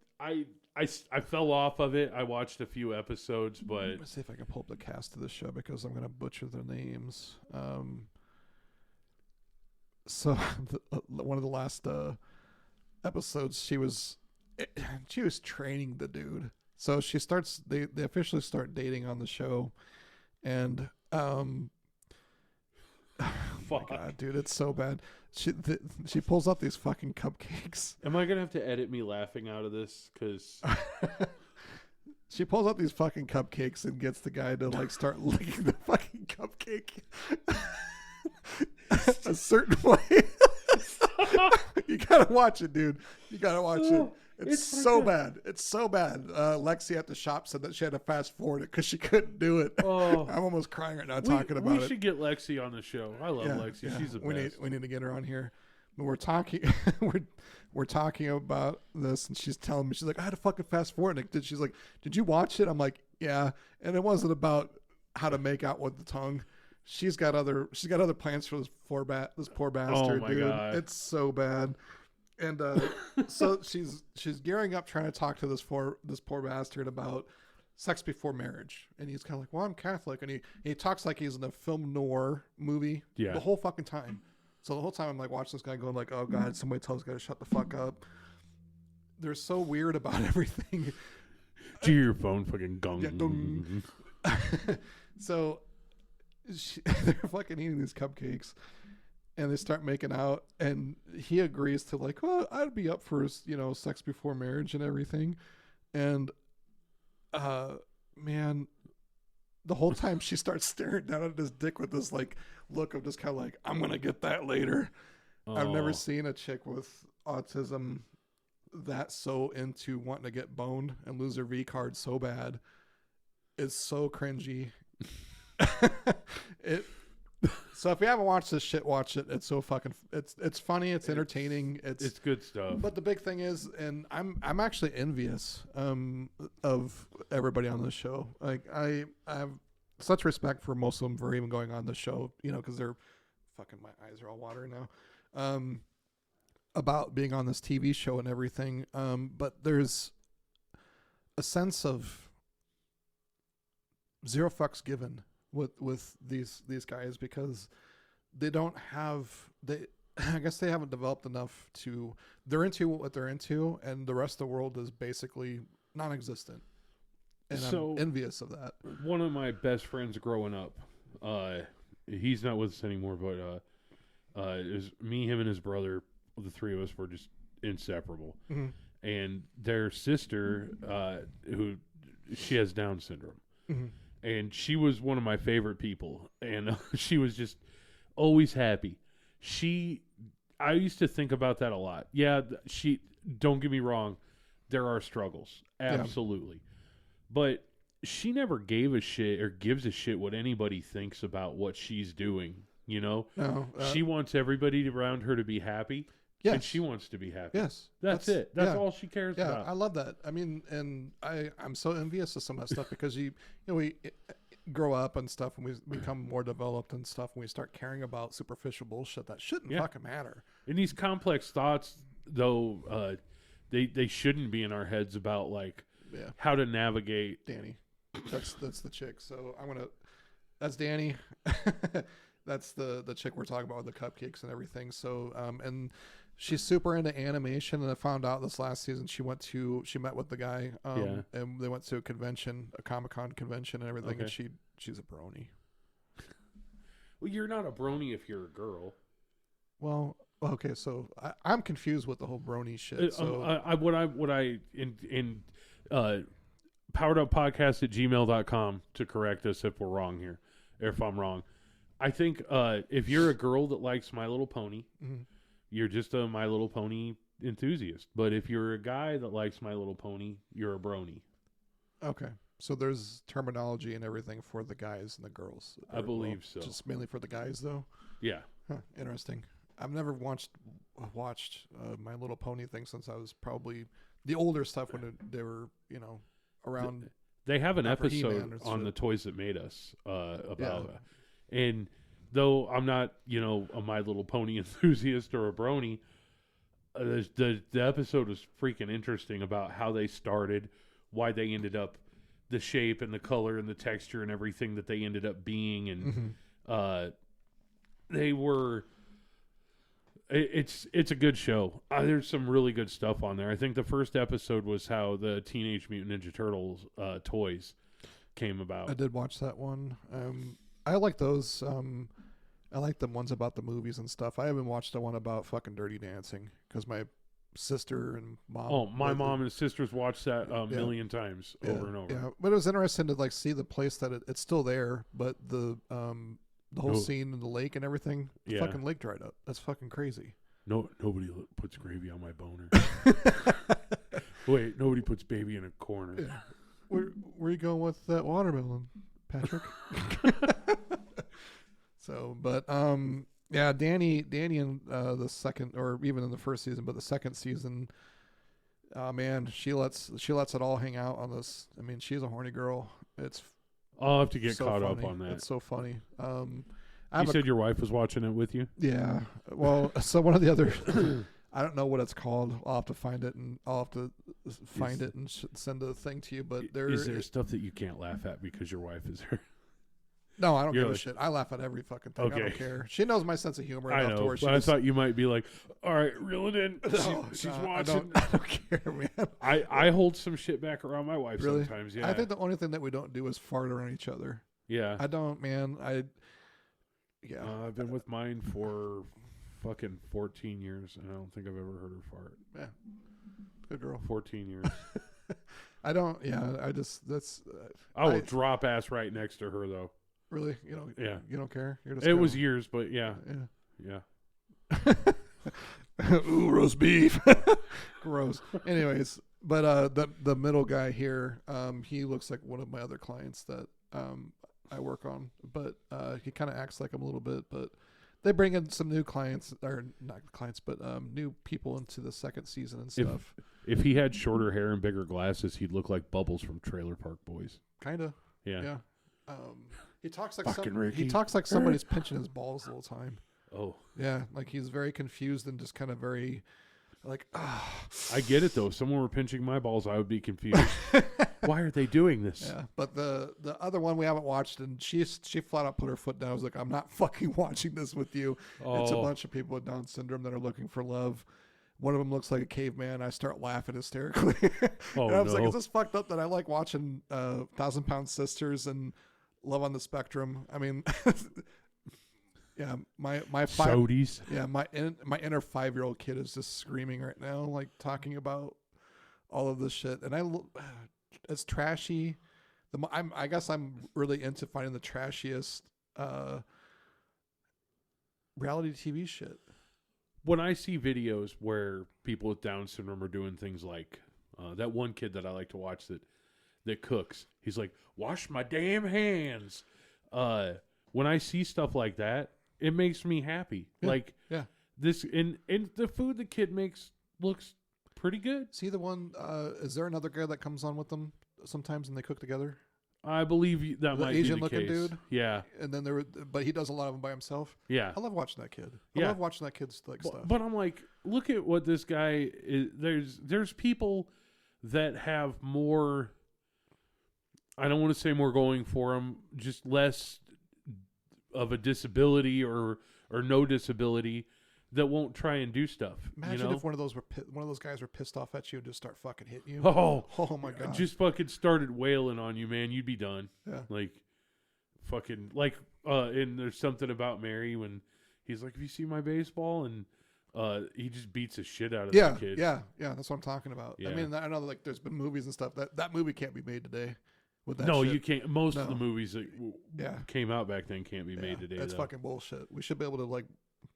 fell off of it. I watched a few episodes, but let's see if I can pull up the cast of the show because I'm going to butcher their names. So one of the last episodes, she was training the dude. So she starts. They officially start dating on the show, and fuck, my God, dude, it's so bad. She pulls out these fucking cupcakes. Am I gonna have to edit me laughing out of this? Because she pulls out these fucking cupcakes and gets the guy to like start licking the fucking cupcake a certain way. You gotta watch it, dude. You gotta watch it. It's so bad. It's so bad. Lexi at the shop said that she had to fast forward it because she couldn't do it. Oh, I'm almost crying right now talking about it. We should get Lexi on the show. I love Lexi. Yeah. She's the best. We need to get her on here. But we're talking we're talking about this, and she's telling me, she's like, I had to fucking fast forward. And she's like, did you watch it? I'm like, yeah. And it wasn't about how to make out with the tongue. She's got other plans for this poor bastard, my dude. God. It's so bad. And so she's gearing up trying to talk to this poor bastard about sex before marriage. And he's kind of like, well, I'm Catholic. And he talks like he's in a film noir movie the whole fucking time. So the whole time I'm like watching this guy going like, oh God, somebody tell this guy to shut the fuck up. They're so weird about everything. To your phone fucking gong. Yeah, dong. So they're fucking eating these cupcakes. And they start making out, and he agrees to like, well, I'd be up for, sex before marriage and everything. And, man, the whole time she starts staring down at his dick with this like look of just kind of like, I'm going to get that later. Oh. I've never seen a chick with autism that so into wanting to get boned and lose her V card so bad. It's so cringy. So if you haven't watched this shit, watch it. It's so fucking. It's funny. It's entertaining. It's good stuff. But the big thing is, and I'm actually envious of everybody on this show. Like I have such respect for most of them for even going on the show. You know, because they're fucking. My eyes are all watering now. About being on this TV show and everything. But there's a sense of zero fucks given with these guys, because they don't have I guess they haven't developed enough to, they're into what they're into, and the rest of the world is basically non-existent. And So, I'm envious of that. One of my best friends growing up, he's not with us anymore, but it was me, him, and his brother. The three of us were just inseparable. Mm-hmm. And their sister, who she has Down syndrome. Mm-hmm. And she was one of my favorite people. And she was just always happy. I used to think about that a lot. Yeah, don't get me wrong, there are struggles. Absolutely. Yeah. But she never gave a shit or gives a shit what anybody thinks about what she's doing. You know? No, she wants everybody around her to be happy. Yes. And she wants to be happy. Yes. That's it. That's all she cares about. Yeah, I love that. I mean, and I'm so envious of some of that stuff, because we grow up and stuff, and we become more developed and stuff, and we start caring about superficial bullshit that shouldn't fucking matter. And these complex thoughts, though, they shouldn't be in our heads about, like, how to navigate. Danny. That's the chick. So that's Danny. That's the chick we're talking about with the cupcakes and everything. So, and she's super into animation, and I found out this last season she met with the guy, and they went to a convention, a Comic-Con convention and everything, and she's a brony. Well, you're not a brony if you're a girl. Well, okay, so I'm confused with the whole brony shit. So powereduppodcast@gmail.com to correct us if we're wrong here, if I'm wrong. I think if you're a girl that likes My Little Pony, mm-hmm. you're just a My Little Pony enthusiast. But if you're a guy that likes My Little Pony, you're a brony. Okay. So there's terminology and everything for the guys and the girls. I believe so. Just mainly for the guys, though? Yeah. Huh, interesting. I've never watched My Little Pony thing since I was probably the older stuff when they were, around. They have an episode on the Toys That Made Us about and though I'm not, a My Little Pony enthusiast or a brony, the episode was freaking interesting about how they started, why they ended up, the shape and the color and the texture and everything that they ended up being, and they were. It's a good show. There's some really good stuff on there. I think the first episode was how the Teenage Mutant Ninja Turtles toys came about. I did watch that one. I like those. I like the ones about the movies and stuff. I haven't watched the one about fucking Dirty Dancing because my sister and mom. Oh, my mom and sisters watched that a million times over and over. Yeah, but it was interesting to see the place that it's still there, but the whole scene in the lake and everything. The fucking lake dried up. That's fucking crazy. No, nobody puts gravy on my boner. Wait, nobody puts baby in a corner. Yeah. Where you going with that watermelon, Patrick? So, but Danny in the second, or even in the first season, but the second season, man, she lets it all hang out on this. I mean, she's a horny girl. I'll have to get so caught funny. up on that. It's so funny. You said your wife was watching it with you? Yeah. Well, so one of the other, I don't know what it's called. I'll have to find it, and I'll have to find it and send a thing to you. But is there stuff that you can't laugh at because your wife is there? No, I don't give a shit. I laugh at every fucking thing. Okay. I don't care. She knows my sense of humor. I know, but I thought you might be like, all right, reel it in. She's watching. I don't care, man. I hold some shit back around my wife really? Sometimes, yeah. I think the only thing that we don't do is fart around each other. Yeah. I don't, man. I've been with mine for fucking 14 years, and I don't think I've ever heard her fart. Yeah. Good girl. 14 years. I don't, I just, that's. I will drop ass right next to her, though. Really? Yeah. You don't care? You're just it was years, but yeah. Ooh, roast beef. Gross. Anyways, but the middle guy here, he looks like one of my other clients that I work on, but he kind of acts like him a little bit. But they bring in some new clients, or not clients, but new people into the second season and stuff. If he had shorter hair and bigger glasses, he'd look like Bubbles from Trailer Park Boys. Kind of. Yeah. He talks like Ricky. he talks like somebody's pinching his balls the whole time. Oh. Yeah, like he's very confused and just kind of very like, I get it though. If someone were pinching my balls, I would be confused. Why are they doing this? Yeah, but the other one we haven't watched, and she flat out put her foot down. I was like, I'm not fucking watching this with you. It's a bunch of people with Down syndrome that are looking for love. One of them looks like a caveman. I start laughing hysterically. And I was like, is this fucked up that I like watching 1,000-Pound Sisters and Love on the Spectrum? I mean, yeah, my Sodies. Yeah, my inner 5-year-old kid is just screaming right now, like talking about all of this shit. And it's trashy. I guess I'm really into finding the trashiest reality TV shit. When I see videos where people with Down syndrome are doing things like that one kid that I like to watch that cooks, he's like, wash my damn hands. When I see stuff like that, it makes me happy. Yeah. This and the food the kid makes looks pretty good. See the one, is there another guy that comes on with them sometimes and they cook together? I believe that might Asian be the looking case. Dude. Yeah. And then but he does a lot of them by himself. Yeah. I love watching that kid. I love watching that kid's stuff. But I'm like, look at what this guy is. There's people that have more, I don't want to say more going for them, just less of a disability or no disability that won't try and do stuff. Imagine if one of those guys were pissed off at you and just start fucking hitting you. Oh my god! Just fucking started wailing on you, man. You'd be done. Yeah. Like, fucking like. And there's something about Mary when he's like, "Have you seen my baseball?" And he just beats the shit out of the kid. Yeah. That's what I'm talking about. Yeah. I mean, I know like there's been movies and stuff that movie can't be made today. With that no, shit. you can't. Most of the movies that came out back then can't be made today. That's fucking bullshit. We should be able to like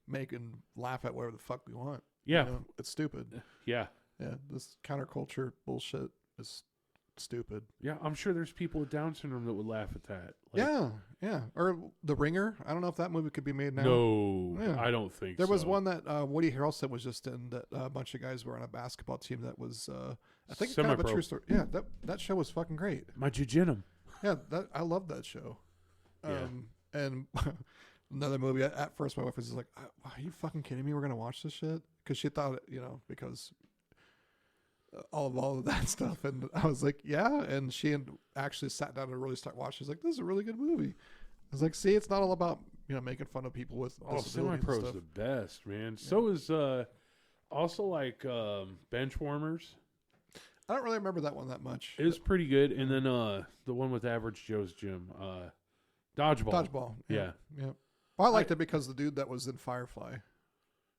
make and laugh at whatever the fuck we want. Yeah, it's stupid. Yeah, this counterculture bullshit is stupid. Yeah, I'm sure there's people with Down syndrome that would laugh at that. Like, yeah. Or The Ringer. I don't know if that movie could be made now. No, I don't think there was one that Woody Harrelson was just in. That a bunch of guys were on a basketball team. That was I think kind of a true story. Yeah, that show was fucking great. My Jujinum. Yeah, I love that show. And another movie. At first, my wife was just like, "Are you fucking kidding me? We're gonna watch this shit?" Because she thought, because all of that stuff, and I was like, "Yeah." And she actually sat down and really started watching. She's like, "This is a really good movie." I was like, "See, it's not all about making fun of people with disabilities." Semi-Pro is the best, man. Yeah. So is also like Benchwarmers. I don't really remember that one that much. It was pretty good, and then the one with Average Joe's Gym, Dodgeball. Yeah. Well, I liked it because the dude that was in Firefly.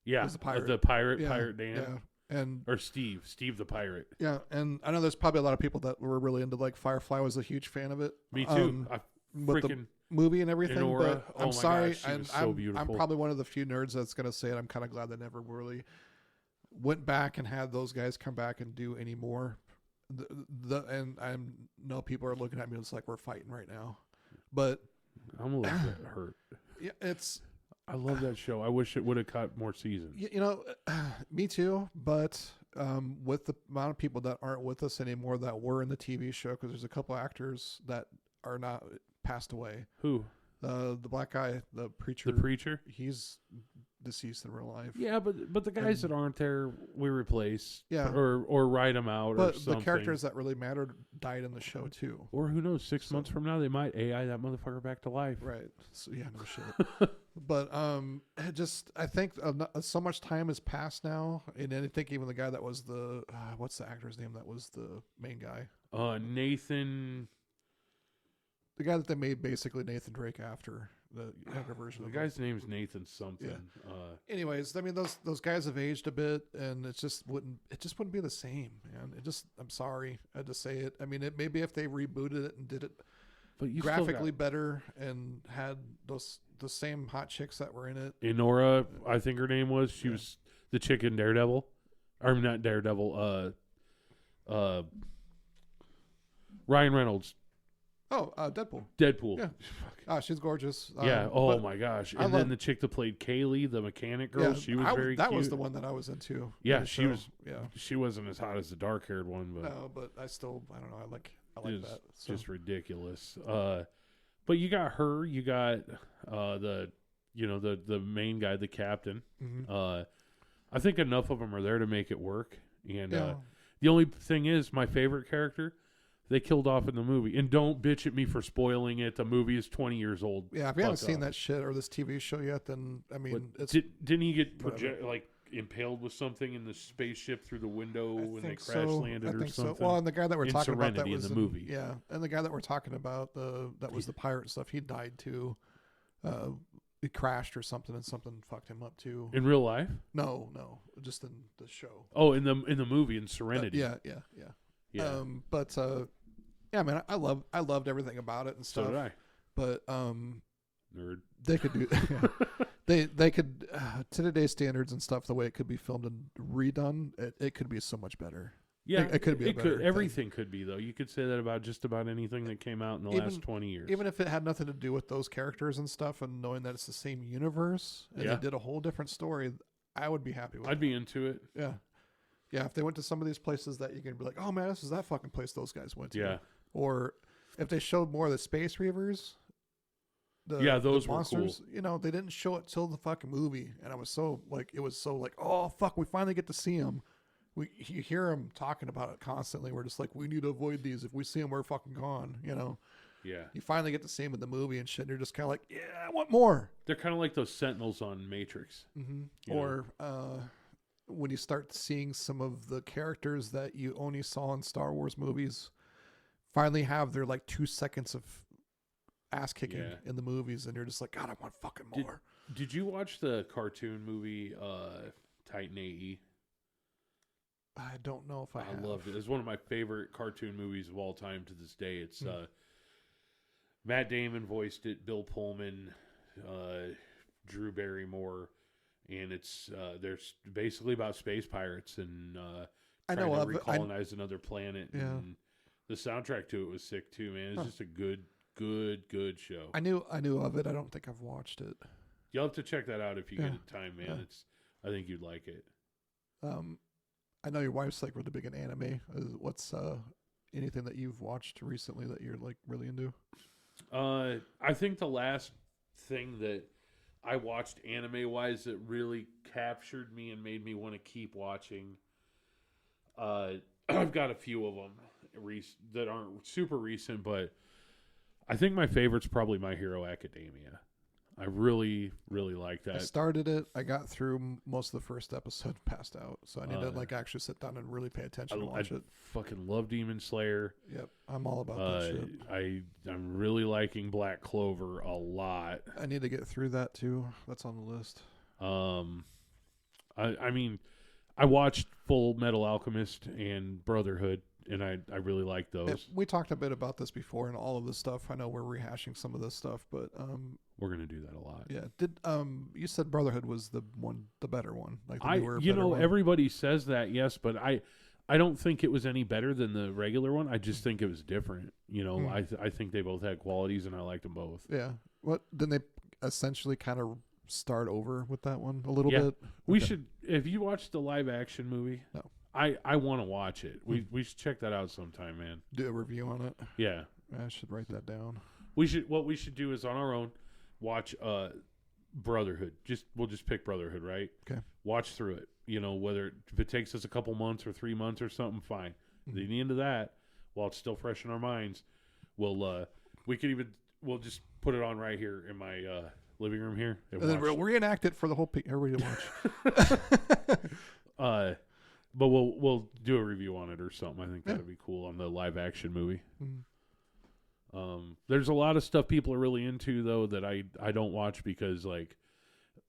Yeah, was the pirate. Pirate Dan. Yeah, or Steve the pirate. Yeah, and I know there's probably a lot of people that were really into like Firefly. Was a huge fan of it. Me too. With the movie and everything. Inora. But I'm sorry, gosh, and so I'm probably one of the few nerds that's gonna say it. I'm kind of glad they never really went back and had those guys come back and do any more. And I know people are looking at me. It's like we're fighting right now, but I'm a little bit hurt. Yeah, I love that show. I wish it would have caught more seasons. Me too. But with the amount of people that aren't with us anymore that were in the TV show, because there's a couple actors that are not passed away. Who? The black guy, the preacher. The preacher. He's deceased in real life. Yeah, but the guys that aren't there, we replace. Yeah. Or write them out. But or something. The characters that really mattered died in the show too. Or who knows? 6 months from now, they might AI that motherfucker back to life. Right. So, yeah, no shit. But I think so much time has passed now, and I think even the guy that was the what's the actor's name that was the main guy? Nathan. The guy that they made basically Nathan Drake after the younger version. The guy's name's Nathan something. Yeah. Anyways, I mean those guys have aged a bit, and it just wouldn't be the same, man. I'm sorry, I had to say it. I mean, it maybe if they rebooted it and did it graphically better and had the same hot chicks that were in it. Inora, I think her name was. She was the chick in Daredevil. Or not Daredevil. Ryan Reynolds. Oh, Deadpool. Deadpool. Yeah. She's gorgeous. Yeah. Oh but my gosh. I And then love- the chick that played Kaylee, the mechanic girl, she was very that cute. was the one that I was into. Yeah, in the she show. was. Yeah. She wasn't as hot as the dark-haired one, but No, but I don't know. I like it was that. So. just ridiculous. But you got her. You got the main guy, the captain. Mhm. I think enough of them are there to make it work. And Yeah. the only thing is, my favorite character, they killed off in the movie. And don't bitch at me for spoiling it. The movie is 20 years old. Yeah, if you haven't seen that shit or this TV show yet, then I mean, it's didn't he get whatever. impaled with something in the spaceship through the window when they think crash so. landed I or think something? so. Well, and the guy that we're In talking about that Serenity in was the movie. Yeah, and the guy that we're talking about that was the pirate stuff. He died too. He crashed or something, and something fucked him up too. In real life? No, just in the show. Oh, in the movie in Serenity. Yeah. But yeah, man, I loved everything about it and So stuff. did I. But Nerd. they could do they could to today's standards and stuff, the way it could be filmed and redone, it could be so much better. Yeah, it could be a better thing. everything could be, though. You could say that about just about anything that came out in the last 20 years. Even if it had nothing to do with those characters and stuff, and knowing that it's the same universe and Yeah. they did a whole different story, I would be happy with I'd be into it. it. Yeah, if they went to some of these places that you can be like, oh man, this is that fucking place those guys went to. Yeah. Or if they showed more of the space reavers. Those the were monsters, cool. You know, they didn't show it till the fucking movie, and I was so like, oh fuck, we finally get to see them. You hear them talking about it constantly. We're just like, we need to avoid these. If we see them, we're fucking gone. You know. Yeah. You finally get to see them in the movie and shit. And you're just kind of like, yeah, I want more. They're kind of like those Sentinels on Matrix. Mm-hmm. Or when you start seeing some of the characters that you only saw in Star Wars movies finally have their like 2 seconds of ass kicking in the movies, and you're just like, God, I want fucking more. Did you watch the cartoon movie Titan AE? I don't know if I have. loved it. It's one of my favorite cartoon movies of all time to this day. It's Matt Damon voiced it, Bill Pullman, Drew Barrymore, and it's there's basically about space pirates and trying to recolonize another planet. Yeah. And the soundtrack to it was sick too, man. It's just a good show. I knew of it. I don't think I've watched it. You'll have to check that out if you get a time, man. I think you'd like it. I know your wife's like really big in anime. What's anything that you've watched recently that you're like really into? I think the last thing that I watched anime wise that really captured me and made me want to keep watching. I've got a few of them that aren't super recent, but I think my favorite's probably My Hero Academia. I really, really like that. I started it. I got through most of the first episode, passed out. So I need to like actually sit down and really pay attention and watch it. Fucking love Demon Slayer. Yep, I'm all about that shit. I'm really liking Black Clover a lot. I need to get through that too. That's on the list. I mean, I watched Full Metal Alchemist and Brotherhood, and I really like those. We talked a bit about this before and all of this stuff. I know we're rehashing some of this stuff, but we're gonna do that a lot. Yeah. Did you said Brotherhood was the better one? Like the newer, better one? Everybody says that, yes, but I don't think it was any better than the regular one. I just think it was different. You know, I think they both had qualities, and I liked them both. Yeah. What didn't they essentially kind of start over with that one a little bit? We should. If you watch the live action movie, no. I want to watch it. We should check that out sometime, man. Do a review on it. Yeah, I should write that down. What we should do is on our own watch Brotherhood. We'll just pick Brotherhood, right? Okay. Watch through it. You know, if it takes us a couple months or 3 months or something, fine. At the end of that, while it's still fresh in our minds, we'll just put it on right here in my living room here, and then we'll reenact it for the whole everybody to watch. But we'll do a review on it or something. I think that'd be cool on the live action movie. There's a lot of stuff people are really into though that I don't watch because like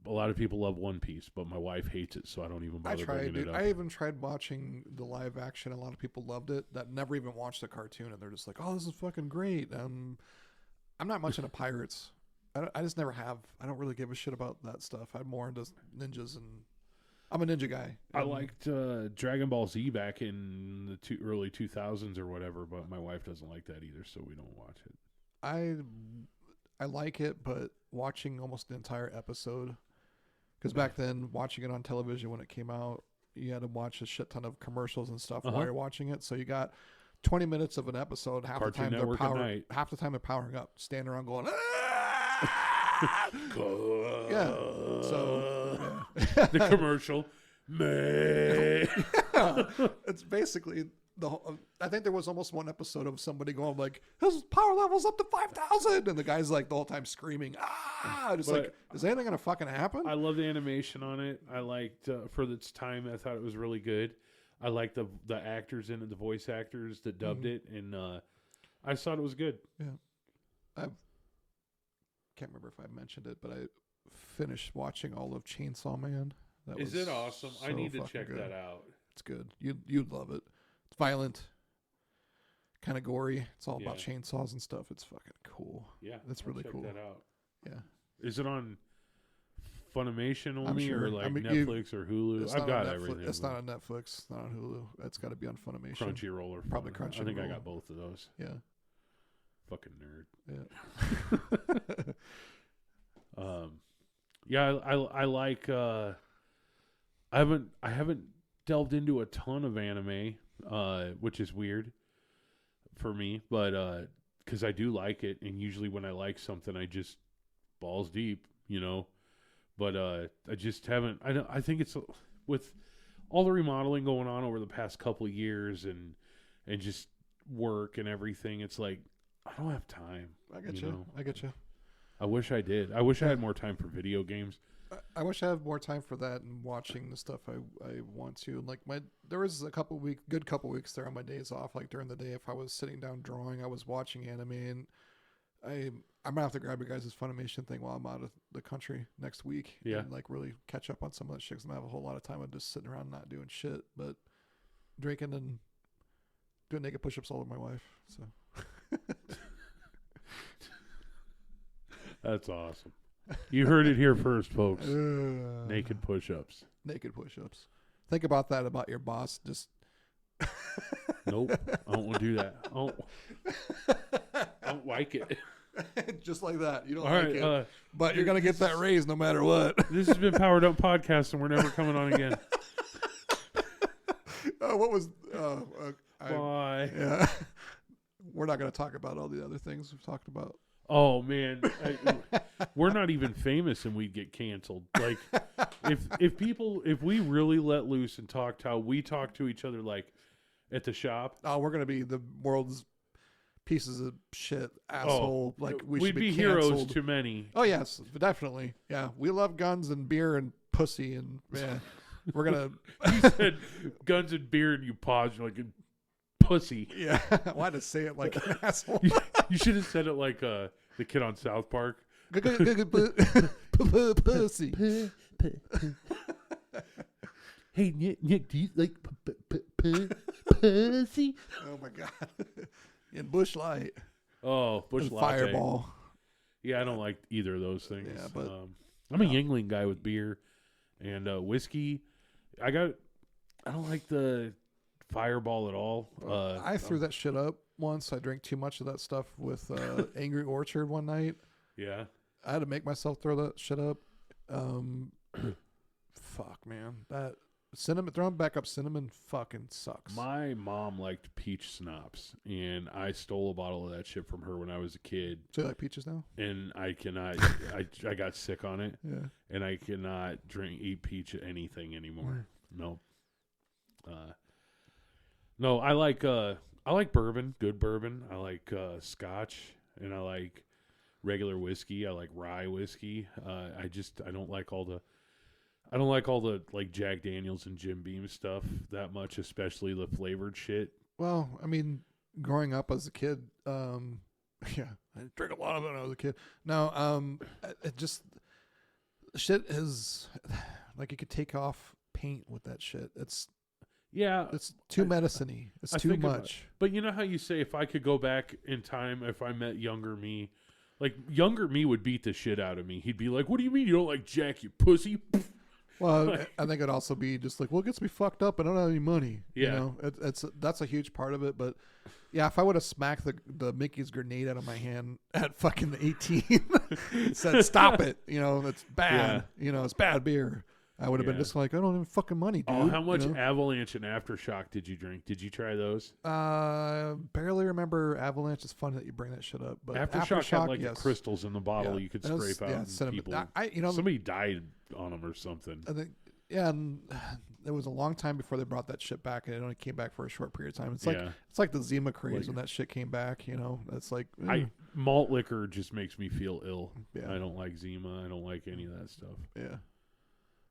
a lot of people love One Piece, but my wife hates it, so I don't even bother bringing it up. I even tried watching the live action. A lot of people loved it that never even watched the cartoon, and they're just like, "Oh, this is fucking great." I'm not much into pirates. I just never have. I don't really give a shit about that stuff. I'm more into ninjas and I'm a ninja guy. I liked Dragon Ball Z back in the early 2000s or whatever, but my wife doesn't like that either, so we don't watch it. I like it, but watching almost the entire episode, because back then watching it on television when it came out, you had to watch a shit ton of commercials and stuff while you're watching it. So you got 20 minutes of an episode. Half the time they're powering up, standing around going, yeah. So the commercial, man. It's basically the whole, I think there was almost one episode of somebody going like, his power level's up to 5,000, and the guy's like the whole time screaming, just But like, is anything gonna fucking happen? I love the animation on it. I liked for its time. I thought it was really good. I liked the actors in it, the voice actors that dubbed it, and I thought it was good. Yeah, I can't remember if I mentioned it, but I finished watching all of Chainsaw Man. That Is was it awesome? I so need to fucking check good. that out. It's good. You'd love it. It's violent, kind of gory. It's all about Yeah. chainsaws and stuff. It's fucking cool. Yeah, That's I'll really check cool. that out. Yeah. Is it on Funimation only, sure. or like I mean, Netflix or Hulu? It's I've not got on Netflix. everything. It's not on Netflix. It's not on Hulu. It's got to be on Funimation. Crunchyroll or Probably Fun- I think I Crunchyroll. got both of those. Yeah. Fucking nerd. Yeah. Yeah, I like. I haven't delved into a ton of anime, which is weird for me, but because I do like it, and usually when I like something, I just balls deep, you know. But I just haven't. I think it's with all the remodeling going on over the past couple of years, and just work and everything. It's like I don't have time. I get you you. know? I get you. I wish I did. I wish I had more time for video games. I wish I had more time for that and watching the stuff I want to. Like there was a good couple weeks there on my days off. Like during the day, if I was sitting down drawing, I was watching anime, and I'm gonna have to grab your guys' Funimation thing while I'm out of the country next week. Yeah. And like really catch up on some of that shit. 'Cause I'm gonna have a whole lot of time of just sitting around not doing shit, but drinking and doing naked push-ups all over my wife. So. That's awesome. You heard it here first, folks. Naked push-ups. Naked push-ups. Think about that about your boss. Just Nope. I don't want to do that. I don't like it. just like that. You don't All like right. it. But you're going to get that raise no matter what. This has been Powered Up Podcast, and we're never coming on again. What was... Bye. yeah. We're not going to talk about all the other things we've talked about. Oh, man. We're not even famous, and we'd get canceled. Like, if we really let loose and talked how we talk to each other, like, at the shop. Oh, we're going to be the world's pieces of shit asshole. Like we'd should be heroes canceled. to many. Oh yes, definitely. Yeah, we love guns and beer and pussy, and yeah, we're gonna. You said guns and beer, and you paused. You're like, pussy. Yeah, why to say it like an asshole? You should have said it like the kid on South Park. Pussy. Hey, Nick, do you like pussy? Oh my god. And Bush Light. Oh, Bush And Latte. Fireball. Yeah, I don't like either of those things. Yeah, but I'm a Yingling guy with beer and whiskey. I don't like the Fireball at all. I threw that shit up once. I drank too much of that stuff with Angry Orchard one night. Yeah. I had to make myself throw that shit up. Fuck, man. That cinnamon, throwing back up cinnamon fucking sucks. My mom liked peach schnapps, and I stole a bottle of that shit from her when I was a kid. So you like peaches now? And I cannot, I got sick on it, Yeah. and I cannot eat peach anything anymore. No. No, I like bourbon, good bourbon. I like scotch, and I like regular whiskey. I like rye whiskey. I don't like all the like Jack Daniels and Jim Beam stuff that much, especially the flavored shit. Well, I mean, growing up as a kid, yeah, I drank a lot of it when I was a kid. No, it just shit is like you could take off paint with that shit. It's too medicine-y. It's too much. But you know how you say if I could go back in time, if I met younger me, like younger me would beat the shit out of me. He'd be like, "What do you mean you don't like Jack, you pussy?" Well, I think it'd also be just like, well, it gets me fucked up and I don't have any money. Yeah. You know, that's a huge part of it. But yeah, if I would have smacked the Mickey's grenade out of my hand at fucking 18, said, stop it, you know, it's bad. You know, it's bad beer. I would have been just like, I don't have fucking money, dude. Oh, how much you know? Avalanche and Aftershock did you drink? Did you try those? Barely remember Avalanche. It's funny that you bring that shit up. But Aftershock had like yes. the crystals in the bottle you could That was- scrape out. And cinnamon. people, somebody died on them or something. I think, and it was a long time before they brought that shit back, and it only came back for a short period of time. It's like the Zima craze when that shit came back. You know, it's like Malt liquor just makes me feel ill. Yeah. I don't like Zima. I don't like any of that stuff. Yeah,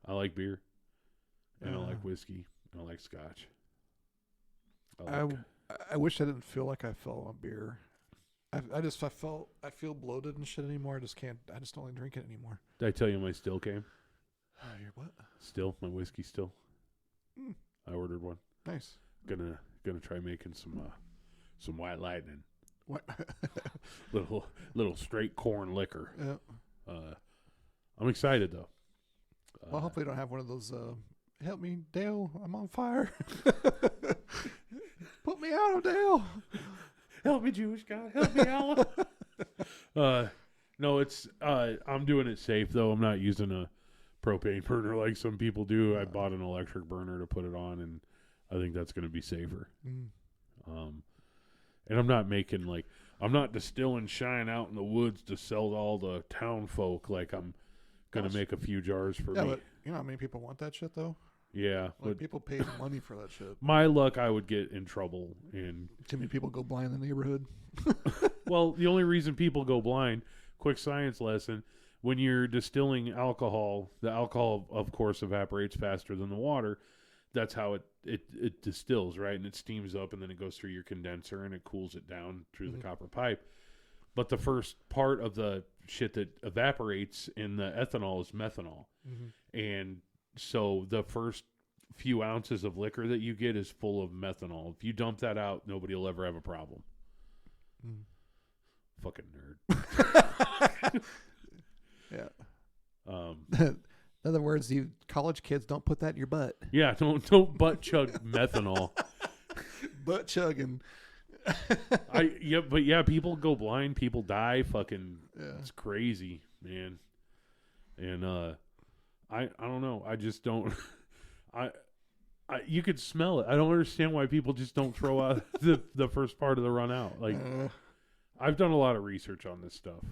I like beer. And I like whiskey. And I like scotch. I wish I didn't feel like I fell on beer. I feel bloated and shit anymore. I just don't like drink it anymore. Did I tell you my still came? Your what? Still, my whiskey still. I ordered one. Nice. Gonna try making some White Lightning. What? little straight corn liquor. Yeah. I'm excited though. Well, hopefully you don't have one of those. Help me, Dale. I'm on fire. Put me out, Dale. Help me, Jewish guy. Help me out. No, it's I'm doing it safe though. I'm not using a propane burner like some people do. I bought an electric burner to put it on, and I think that's going to be safer. And I'm not distilling shine out in the woods to sell to all the town folk. Like I'm going to make a few jars for me. But you know how many people want that shit though? Yeah, like people pay money for that shit. My luck, I would get in trouble. And too many people go blind in the neighborhood. Well, the only reason people go blind, quick science lesson, when you're distilling alcohol, the alcohol, of course, evaporates faster than the water. That's how it distills, right? And it steams up, and then it goes through your condenser, and it cools it down through the copper pipe. But the first part of the shit that evaporates in the ethanol is methanol. And so the first few ounces of liquor that you get is full of methanol. If you dump that out, nobody will ever have a problem. Fucking nerd. Yeah. In other words, you college kids don't put that in your butt. Yeah, don't butt chug methanol. Butt chugging. But people go blind, people die. Fucking, it's crazy, man. And I don't know. I just don't. You could smell it. I don't understand why people just don't throw out the first part of the run out. Like, I've done a lot of research on this stuff,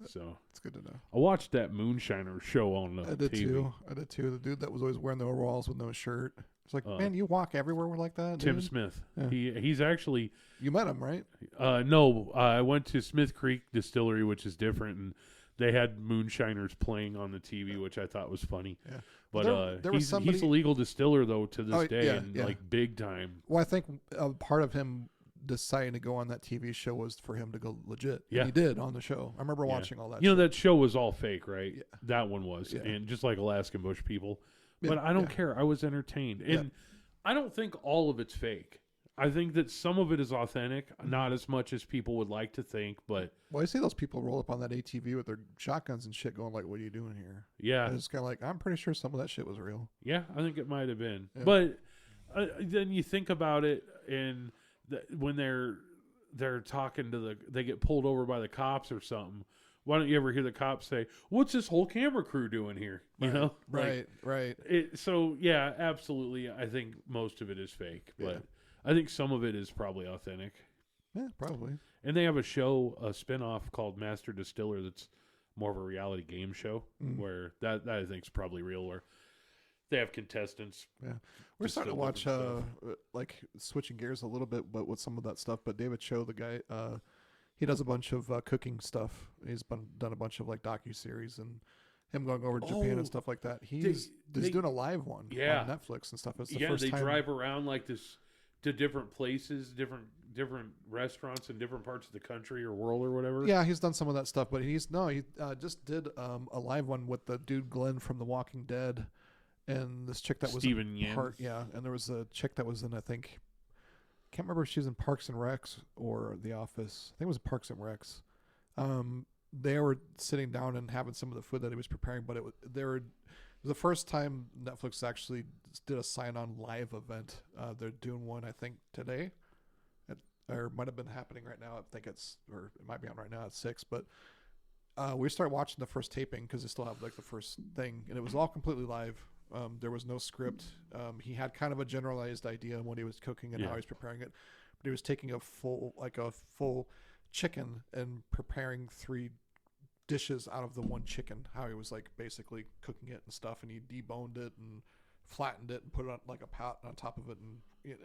so it's good to know. I watched that Moonshiner show on I did TV. I did too. The dude that was always wearing the overalls with no shirt. It's like, man, you walk everywhere like that. Tim dude? Smith. Yeah. He's actually. You met him, right? No, I went to Smith Creek Distillery, which is different, and they had moonshiners playing on the TV, which I thought was funny. Yeah. But there he's a legal distiller though to this day, like big time. Well, I think part of him deciding to go on that TV show was for him to go legit. Yeah, and he did on the show. I remember watching all that. You know, that show was all fake, right? Yeah. That one was, and just like Alaskan Bush People. Yeah, but I don't care. I was entertained, and I don't think all of it's fake. I think that some of it is authentic, not as much as people would like to think, but... Well, I see those people roll up on that ATV with their shotguns and shit going like, what are you doing here? Yeah. And it's kind of like, I'm pretty sure some of that shit was real. Yeah, I think it might have been. Yeah. But then you think about it, and when they're talking to they get pulled over by the cops or something, why don't you ever hear the cops say, what's this whole camera crew doing here? You know? Right. So, yeah, absolutely. I think most of it is fake, but... I think some of it is probably authentic. Yeah, probably. And they have a show, a spinoff called Master Distiller that's more of a reality game show where that I think is probably real, where they have contestants. Yeah. We're starting to watch, like, switching gears a little bit but with some of that stuff. But David Cho, the guy, he does a bunch of cooking stuff. He's done a bunch of, like, docuseries and him going over to Japan and stuff like that. He's doing a live one on Netflix and stuff. It's the first time. Drive around like this to different places, different restaurants in different parts of the country or world or whatever. Yeah, he's done some of that stuff, but he just did a live one with the dude Glenn from The Walking Dead, and this chick that was Stephen Yen. And there was a chick that was in, I think, can't remember if she was in Parks and Recs or The Office. I think it was Parks and Recs. They were sitting down and having some of the food that he was preparing, but was the first time Netflix actually did a sign-on live event. They're doing one, I think, today. Or it might have been happening right now. I think it might be on right now at 6. But we started watching the first taping because they still have like the first thing, and it was all completely live. There was no script. He had kind of a generalized idea of what he was cooking and how he was preparing it. But he was taking a full chicken and preparing 3 dishes out of the one chicken. How he was like basically cooking it and stuff, and he deboned it and flattened it and put it on like a pot on top of it, and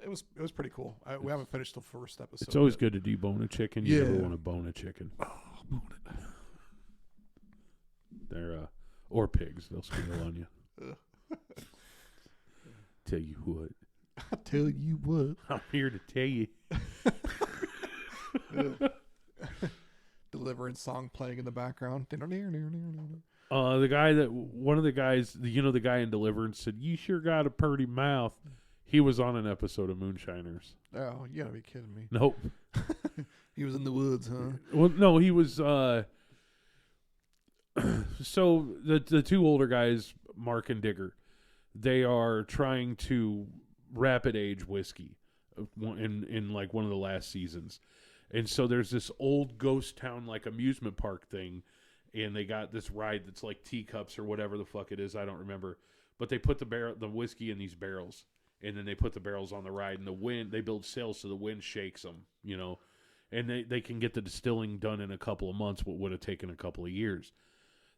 it was pretty cool. We haven't finished the first episode. It's always good to debone a chicken. You never want to bone a chicken. Oh, bone it. They're or pigs. They'll squeal on you. Tell you what. I tell you what. I'm here to tell you. Deliverance song playing in the background. One of the guys, the guy in Deliverance said, "You sure got a pretty mouth." He was on an episode of Moonshiners. Oh, you gotta be kidding me. Nope. He was in the woods, huh? Well, no, he was. So the 2 older guys, Mark and Digger, they are trying to rapid age whiskey in like one of the last seasons. And so there's this old ghost town like amusement park thing, and they got this ride that's like teacups or whatever the fuck it is, I don't remember. But they put the whiskey in these barrels, and then they put the barrels on the ride, and the wind, they build sails so the wind shakes them, and they can get the distilling done in a couple of months, what would have taken a couple of years.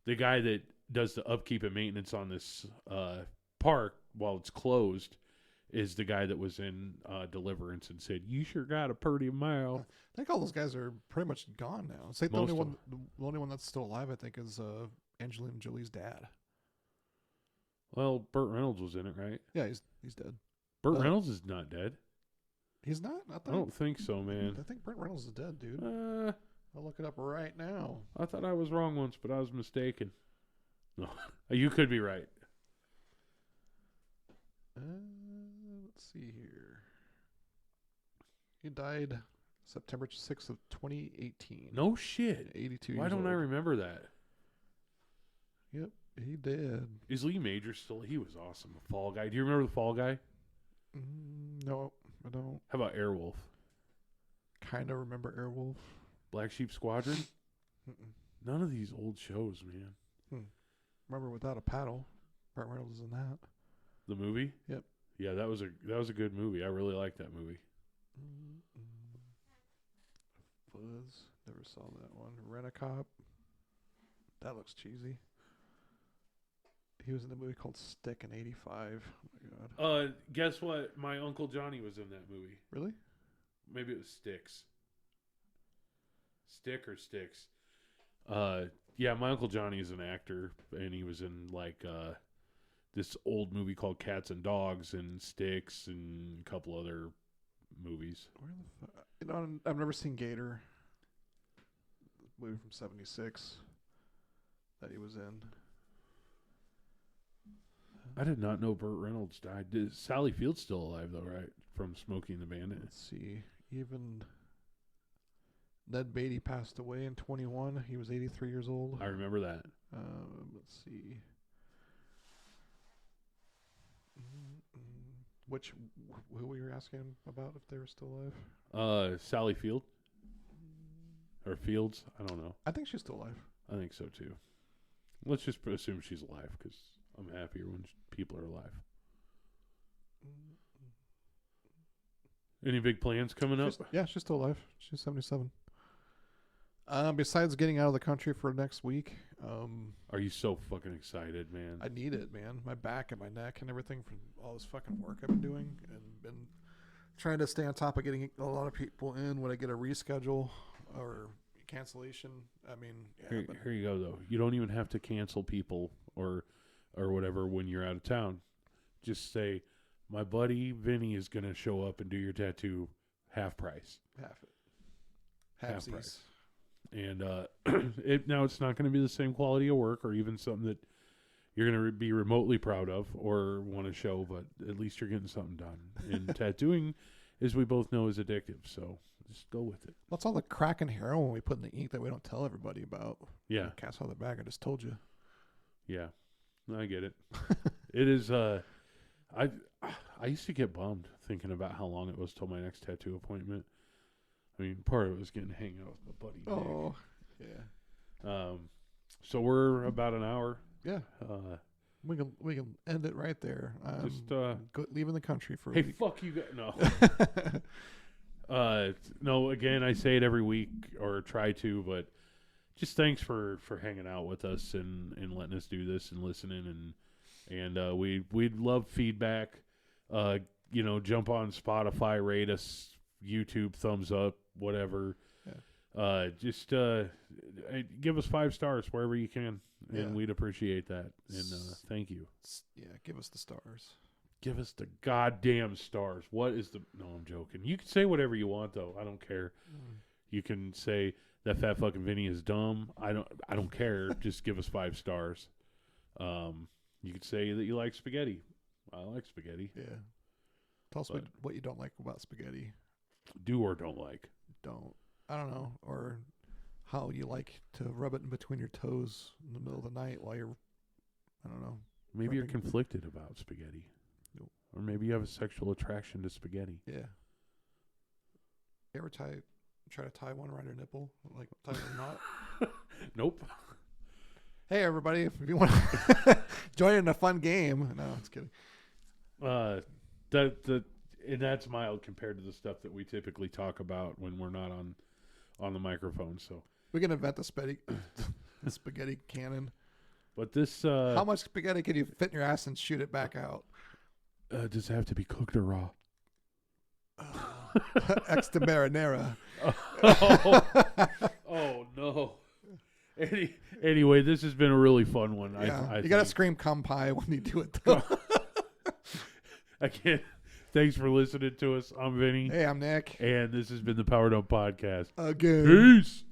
The guy that does the upkeep and maintenance on this park while it's closed is the guy that was in Deliverance and said, "You sure got a pretty mouth." I think all those guys are pretty much gone now. It's like the only one that's still alive, I think, is Angelina Jolie's dad. Well, Burt Reynolds was in it, right? Yeah, he's dead. Burt Reynolds is not dead. He's not? I don't think so, man. I think Burt Reynolds is dead, dude. I'll look it up right now. I thought I was wrong once, but I was mistaken. No, you could be right. Let's see here. He died September 6th of 2018. No shit. 82 Why years don't old. I remember that? Yep, he did. Is Lee Majors still? He was awesome. The Fall Guy. Do you remember the Fall Guy? No, I don't. How about Airwolf? Kind of remember Airwolf. Black Sheep Squadron? None of these old shows, man. Remember Without a Paddle? Burt Reynolds is in that. The movie? Yep. Yeah, that was a good movie. I really liked that movie. Fuzz. Never saw that one. Rent-A-Cop. That looks cheesy. He was in the movie called Stick in '85. Oh my god. Guess what? My Uncle Johnny was in that movie. Really? Maybe it was Sticks. Stick or Sticks. Yeah, my Uncle Johnny is an actor, and he was in like this old movie called Cats and Dogs and Sticks and a couple other movies. Where the fuck? I've never seen Gator. Movie from '76 that he was in. I did not know Burt Reynolds died. Sally Field's still alive though, right? From Smokey and the Bandit. Let's see. Even Ned Beatty passed away in 21. He was 83 years old. I remember that. Let's see. Who were you asking about if they were still alive? Sally Field? Or Fields? I don't know. I think she's still alive. I think so too. Let's just assume she's alive because I'm happier when people are alive. Any big plans coming up? She's still alive. She's 77. Besides getting out of the country for next week. Are you so fucking excited, man? I need it, man. My back and my neck and everything from all this fucking work I've been doing and been trying to stay on top of getting a lot of people in when I get a reschedule or cancellation. I mean, yeah, here you go though. You don't even have to cancel people or whatever when you're out of town. Just say, my buddy Vinny is going to show up and do your tattoo half price. Half price. And now it's not going to be the same quality of work or even something that you're going to be remotely proud of or want to show, but at least you're getting something done. And tattooing, as we both know, is addictive. So just go with it. What's all the crack and heroin we put in the ink that we don't tell everybody about? Yeah. Cast out of the bag. I just told you. Yeah. I get it. It is. I used to get bummed thinking about how long it was till my next tattoo appointment. I mean, part of it was getting to hang out with my buddy Nick. Oh, yeah. So we're about an hour. Yeah. We can end it right there. Leaving the country for a hey, week. fuck you guys. No. No, again, I say it every week or try to, but just thanks for hanging out with us and letting us do this and listening and we'd love feedback. Jump on Spotify, rate us, YouTube, thumbs up, whatever. Yeah. Just give us 5 stars wherever you can, and we'd appreciate that. And thank you. Yeah, give us the stars. Give us the goddamn stars. What is the? No, I'm joking. You can say whatever you want, though. I don't care. You can say that fat fucking Vinny is dumb. I don't care. Just give us 5 stars. You could say that you like spaghetti. I like spaghetti. Yeah. Tell us what you don't like about spaghetti. Do or don't like. Don't. I don't know. Or how you like to rub it in between your toes in the middle of the night while you're, I don't know. Maybe you're conflicted about spaghetti. Nope. Or maybe you have a sexual attraction to spaghetti. Yeah. You ever try to tie one around your nipple? Like tie a knot? Nope. Hey, everybody, if you want to join in a fun game. No, it's kidding. And that's mild compared to the stuff that we typically talk about when we're not on the microphone. So we can invent the spaghetti cannon. But this how much spaghetti can you fit in your ass and shoot it back out? Does it have to be cooked or raw? Extra marinara. Oh no. Anyway, this has been a really fun one. Yeah, you gotta scream "cum pie" when you do it, though. Again, thanks for listening to us. I'm Vinny. Hey, I'm Nick. And this has been the Powered Up Podcast. Again. Peace.